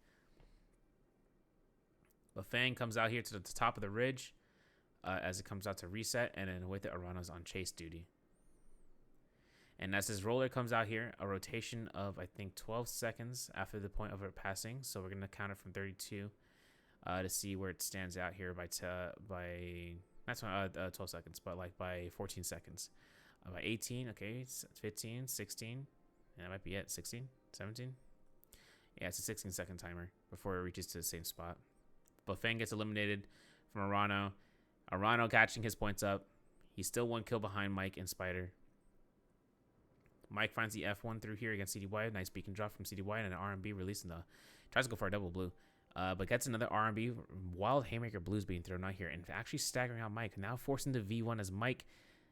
But Fang comes out here to the top of the ridge as it comes out to reset. And then with it, Arana's on chase duty. And as his roller comes out here, a rotation of, I think, 12 seconds after the point of it passing. So we're going to count it from 32 to see where it stands out here by not 12 seconds, but like by 14 seconds. By 18, okay, 15, 16. Yeah, that might be it. 16, 17. Yeah, it's a 16-second timer before it reaches to the same spot. But Fang gets eliminated from Arano. Arano catching his points up. He's still one kill behind Mike and Spider. Mike finds the F1 through here against CDY. Nice beacon drop from CDY and an R&B releasing the... Tries to go for a double blue. But gets another R&B. Wild Haymaker blues being thrown out here. And actually staggering out Mike. Now forcing the V1 as Mike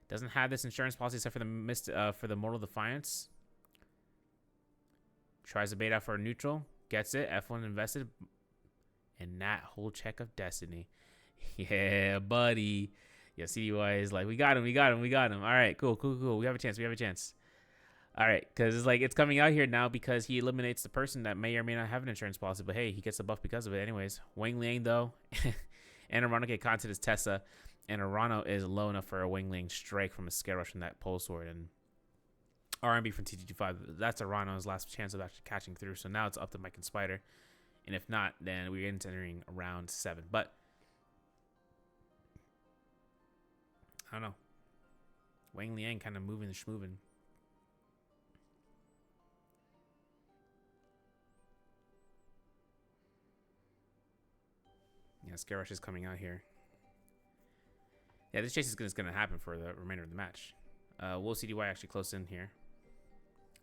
doesn't have this insurance policy except for the Mortal Defiance. Tries to bait out for a neutral. Gets it. F1 invested. And that whole check of destiny. Yeah, buddy. Yeah, CDY is like, we got him. All right, cool. We have a chance. All right, because it's coming out here now because he eliminates the person that may or may not have an insurance policy, but hey, he gets the buff because of it anyways. Wang Liang, though, and Arano get caught to this Tessa, and Arano is low enough for a Wang Liang strike from a scare rush from that pole sword, and R&B from TT25. That's Arano's last chance of actually catching through, so now it's up to Mike and Spider, and if not, then we're entering round 7, but I don't know. Wang Liang kind of moving and schmoving. Yeah, Scare Rush is coming out here. Yeah, this chase is going to happen for the remainder of the match. Will CDY actually close in here.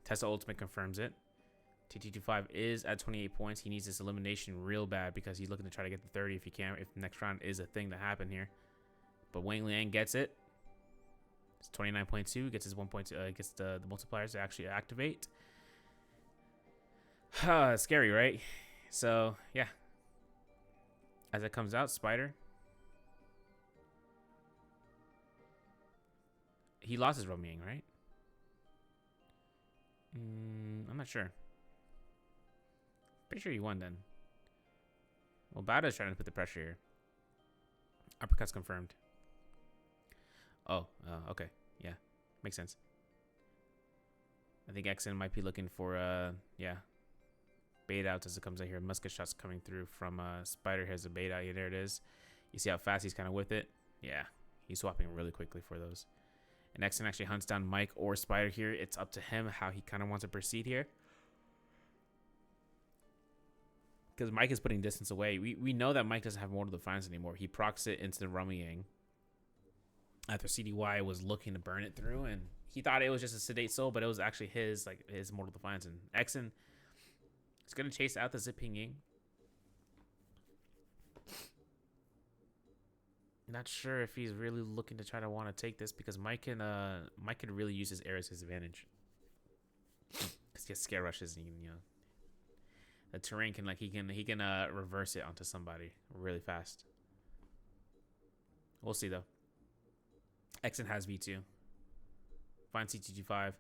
Tessa Ultimate confirms it. TT25 is at 28 points. He needs this elimination real bad because he's looking to try to get the 30 if he can, if the next round is a thing to happen here. But Wang Liang gets it. It's 29.2. Gets his 1.2. Gets the multipliers to actually activate. Scary, right? So, yeah. As it comes out, Spider. He lost his Romiang, right? I'm not sure. Pretty sure you won then. Well, Bada's trying to put the pressure here. Uppercut's confirmed. Oh, okay. Yeah, makes sense. I think Xen might be looking for, yeah, bait outs as it comes out here. Musket shots coming through from Spider. Here's a bait out. Yeah, there it is. You see how fast he's kind of with it? Yeah, he's swapping really quickly for those. And Xen actually hunts down Mike or Spider here. It's up to him how he kind of wants to proceed here. Because Mike is putting distance away. We know that Mike doesn't have Mortal Defiance anymore. He procs it into the Rummying after CDY was looking to burn it through, and he thought it was just a Sedate Soul, but it was actually his Mortal Defiance. And Xen is going to chase out the Zipping Ying. Not sure if he's really looking to try to want to take this, because Mike can really use his air as his advantage. Because he has scare rushes, and you know, the terrain can he can reverse it onto somebody really fast. We'll see though. Xen has V2. Finds CTG5.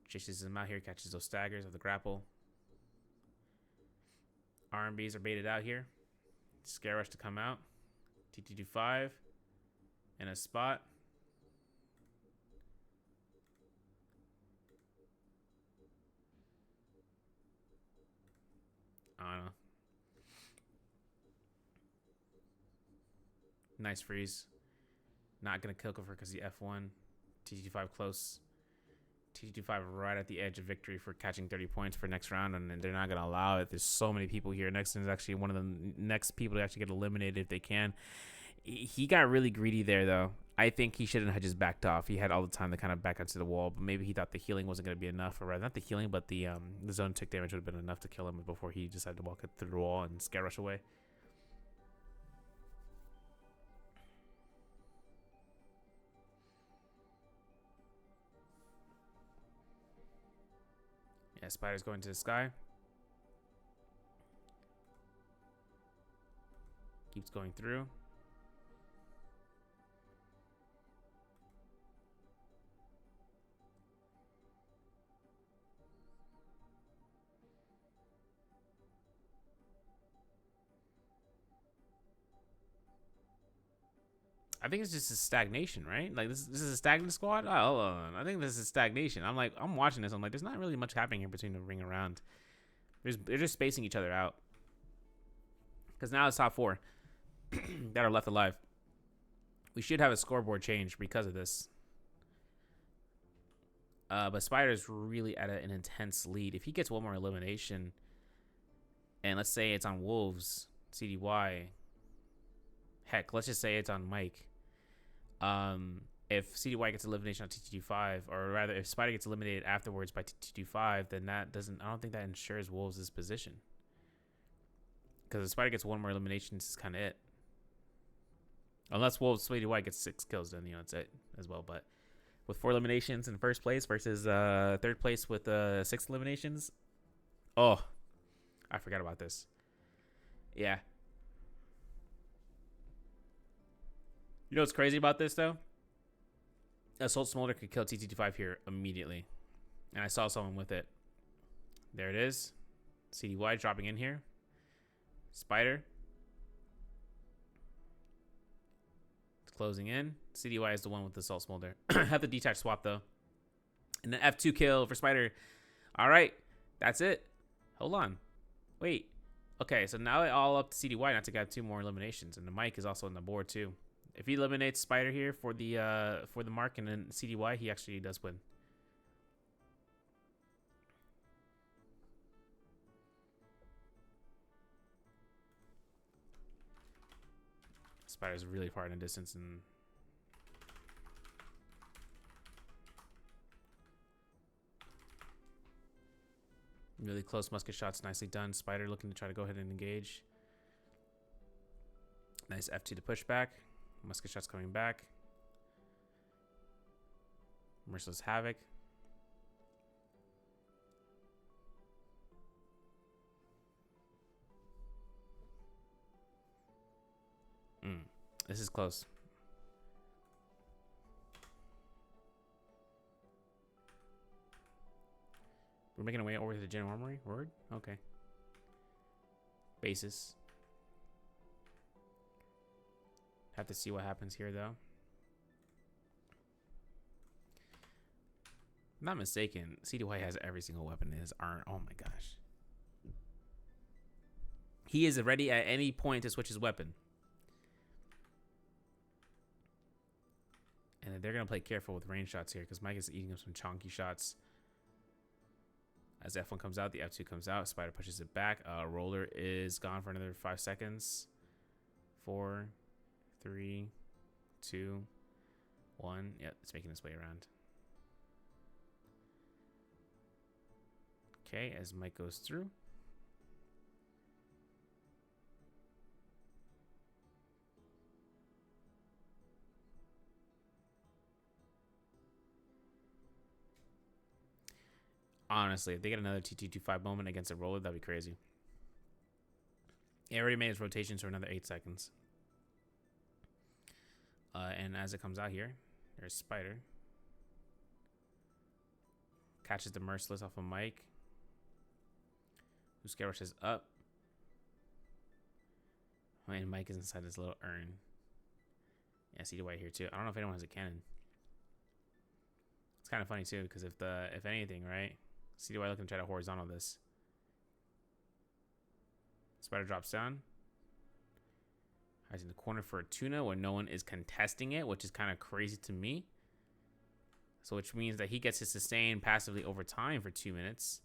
Chases him out here, catches those staggers of the grapple. RMBs are baited out here. Scare rush to come out. TT25 and a spot. I don't know. Nice freeze. Not gonna kill Kofer because the F1. TT5 close. TT5 right at the edge of victory for catching 30 points for next round, and they're not gonna allow it. There's so many people here. Nexon is actually one of the next people to actually get eliminated if they can. He got really greedy there though. I think he shouldn't have just backed off. He had all the time to kind of back onto the wall, but maybe he thought the healing wasn't going to be enough, or rather, not the healing, but the zone tick damage would have been enough to kill him before he decided to walk it through the wall and scare rush away. Yeah, Spider's going to the sky. Keeps going through. I think it's just a stagnation, right? Like this is a stagnant squad. Oh, hold on. I think this is stagnation. I'm watching this. I'm like, there's not really much happening here between the ring around. They're just spacing each other out. Because now it's top 4 that are left alive. We should have a scoreboard change because of this. But Spider's really at an intense lead. If he gets one more elimination, and let's say it's on Wolves, CDY, heck, let's just say it's on Mike. If CDY gets elimination on TT5, or rather, if Spider gets eliminated afterwards by TT5, then I don't think that ensures Wolves' position. Because if Spider gets one more elimination, this is kind of it. Unless Wolves CDY gets 6 kills, then that's it as well. But with 4 eliminations in first place versus 3rd place with 6 eliminations, oh, I forgot about this. Yeah. You know what's crazy about this, though? Assault Smolder could kill TT5 here immediately. And I saw someone with it. There it is. CDY dropping in here. Spider. It's closing in. CDY is the one with the Assault Smolder. Have the detach swap, though. And the F2 kill for Spider. All right. That's it. Hold on. Wait. Okay, so now it all up to CDY not to get 2 more eliminations. And the mic is also on the board, too. If he eliminates Spider here for the mark and then CDY, he actually does win. Spider's really far in the distance and really close musket shots, nicely done. Spider looking to try to go ahead and engage. Nice F2 to push back. Musket shots coming back. Merciless Havoc. This is close. We're making our way over to the General Armory. Word? Okay. Basis. Have to see what happens here, though. If I'm not mistaken, CDY has every single weapon in his arm. Oh my gosh. He is ready at any point to switch his weapon. And they're going to play careful with range shots here because Mike is eating up some chonky shots. As F1 comes out, the F2 comes out. Spider pushes it back. Roller is gone for another 5 seconds. 4, 3, 2, 1. Yep, it's making its way around. Okay, as Mike goes through. Honestly, if they get another TT25 moment against a roller, that'd be crazy. He already made his rotations for another 8 seconds. And as it comes out here, there's Spider. Catches the Merciless off of Mike. Who scare rushes up. And Mike is inside this little urn. Yeah, CDY here too. I don't know if anyone has a cannon. It's kind of funny too, because if anything, right? CDY looking to try to horizontal this. Spider drops down. Hides in the corner for a tuna when no one is contesting it, which is kind of crazy to me. So which means that he gets his sustain passively over time for 2 minutes.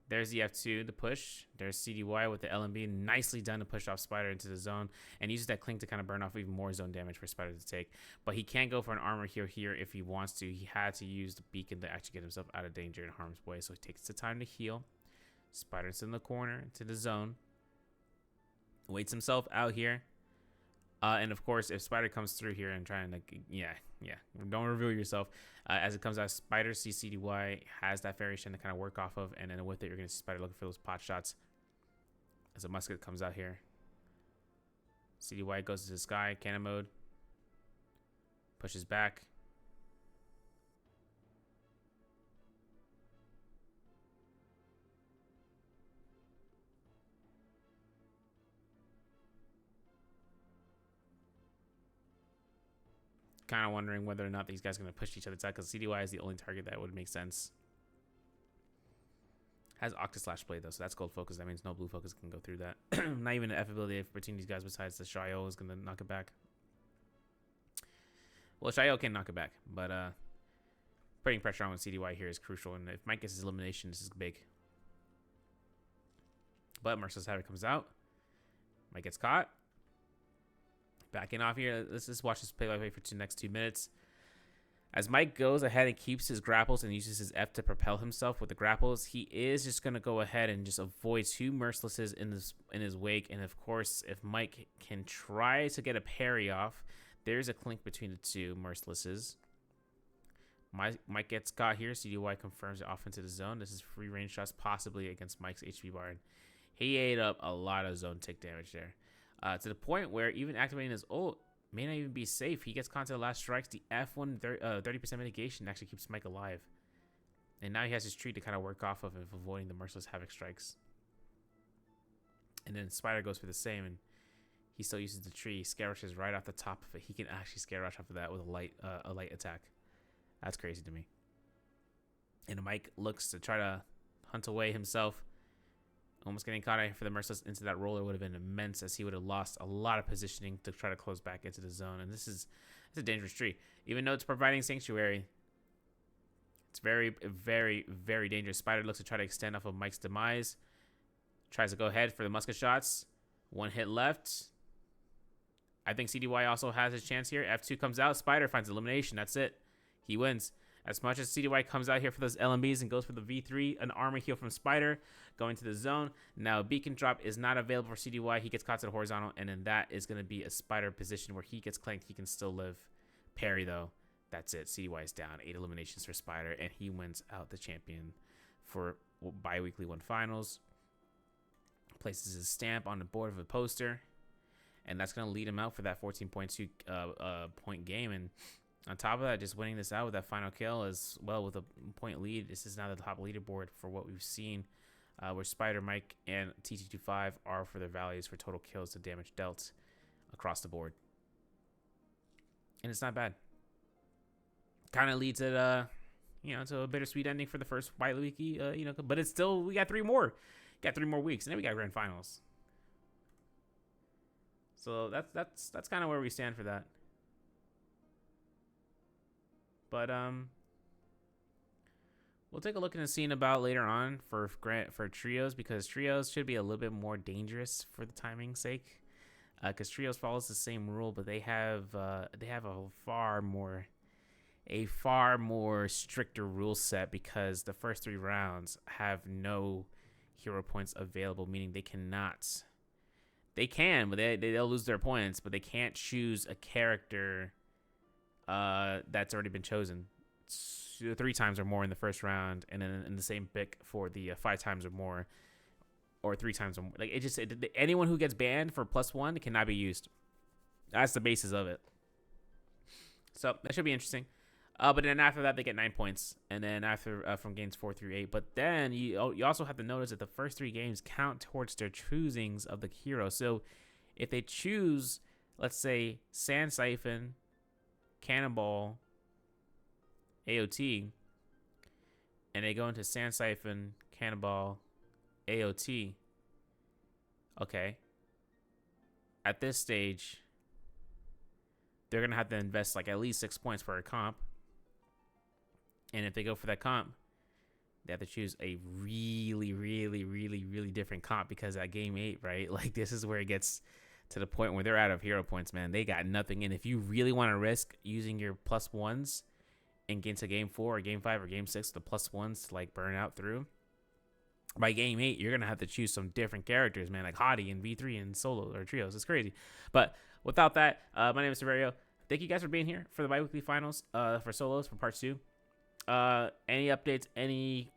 There's the F2, the push. There's CDY with the LMB. Nicely done to push off Spider into the zone. And uses that clink to kind of burn off even more zone damage for Spider to take. But he can't go for an armor here if he wants to. He had to use the beacon to actually get himself out of danger and harm's way. So he takes the time to heal. Spider's in the corner, into the zone. Waits himself out here. And of course, if Spider comes through here and trying to, yeah, don't reveal yourself. As it comes out, Spider sees CDY, has that variation to kind of work off of, and then with it, you're going to see Spider looking for those pot shots. As a musket comes out here, CDY goes to the sky, cannon mode, pushes back. Kind of wondering whether or not these guys are going to push each other's side because CDY is the only target that would make sense. Has Octaslash play though, so that's gold focus. That means no blue focus can go through that. Not even an F ability between these guys besides the Shio is going to knock it back. Well, Shio can knock it back, but putting pressure on with CDY here is crucial. And if Mike gets his elimination, this is big. But Merciless Havoc comes out. Mike gets caught. Backing off here. Let's just watch this play-by-play for the next 2 minutes. As Mike goes ahead and keeps his grapples and uses his F to propel himself with the grapples, he is just going to go ahead and just avoid 2 Mercilesses in his wake. And of course, if Mike can try to get a parry off, there's a clink between the 2 Mercilesses. Mike gets caught here. CDY confirms it off into the zone. This is free range shots possibly against Mike's HP bar. And he ate up a lot of zone tick damage there. To the point where even activating his ult may not even be safe. He gets caught to the last strikes. The F1 30% mitigation actually keeps Mike alive. And now he has his tree to kind of work off of avoiding the Merciless Havoc strikes. And then Spider goes for the same, and he still uses the tree. Scare rushes right off the top of it. He can actually scare rush off of that with a light attack. That's crazy to me. And Mike looks to try to hunt away himself. Almost getting caught for the Merciless into that roller would have been immense, as he would have lost a lot of positioning to try to close back into the zone. And it's a dangerous tree. Even though it's providing sanctuary, it's very, very, very dangerous. Spider looks to try to extend off of Mike's demise. Tries to go ahead for the musket shots. 1 hit left. I think CDY also has his chance here. F2 comes out. Spider finds elimination. That's it. He wins. As much as CDY comes out here for those LMBs and goes for the V3, an armor heal from Spider, going to the zone. Now, beacon drop is not available for CDY. He gets caught to the horizontal, and then that is going to be a Spider position where he gets clanked. He can still live. Parry, though. That's it. CDY is down. 8 eliminations for Spider, and he wins out the champion for Biweekly 1 finals. Places his stamp on the board of a poster, and that's going to lead him out for that 14.2 point game. And On top of that, just winning this out with that final kill as well with a point lead. This is now the top leaderboard for what we've seen, where Spider, Mike, and TT25 are for their values for total kills to damage dealt across the board. And it's not bad. Kind of leads it, to a bittersweet ending for the first Biweekly, but it's still, we got 3 more. Got 3 more weeks, and then we got grand finals. So that's kind of where we stand for that. But we'll take a look at the scene about later on for trios, because trios should be a little bit more dangerous for the timing's sake, because trios follows the same rule, but they have a far more stricter rule set, because the first 3 rounds have no hero points available, meaning they cannot. They can, but they'll lose their points, but they can't choose a character that's already been chosen 3 times or more in the first round, and then in the same pick for the 5 times or more, or 3 times or more. Like anyone who gets banned for +1 cannot be used. That's the basis of it. So that should be interesting. But then after that, they get 9 points, and then after from games 4 through 8. But then you also have to notice that the first 3 games count towards their choosings of the hero. So if they choose, let's say, Sand Siphon, Cannonball, AOT, and they go into Sand Siphon, Cannonball, AOT, okay, at this stage, they're going to have to invest like at least 6 points for a comp. And if they go for that comp, they have to choose a really, really, really, really different comp, because at game 8, right, like this is where it gets to the point where they're out of hero points, man. They got nothing. And if you really want to risk using your +1s and get into game 4 or game 5 or game 6, the +1s to like burn out through, by game 8, you're going to have to choose some different characters, man, like Hottie and V3 and solo or trios. It's crazy. But without that, my name is Severio. Thank you guys for being here for the Biweekly finals for solos for part 2. Any updates, any,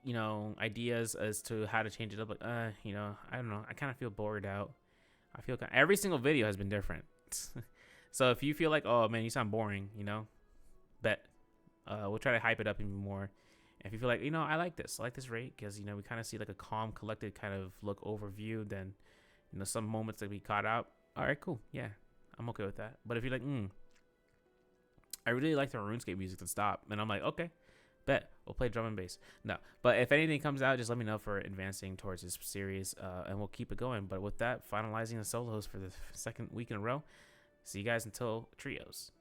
ideas as to how to change it up? Like, I don't know. I kind of feel bored out. I feel every single video has been different. So if you feel like, oh man, you sound boring, bet we'll try to hype it up even more. And if you feel like, I like this rate, because we kind of see like a calm, collected kind of look overview. Then, some moments that we caught out. All right, cool, yeah, I'm okay with that. But if you're like, I really like the RuneScape music to stop, and I'm like, okay, bet we'll play drum and bass. No, but if anything comes out, just let me know for advancing towards this series, and we'll keep it going. But with that, finalizing the solos for the 2nd week in a row. See you guys until trios.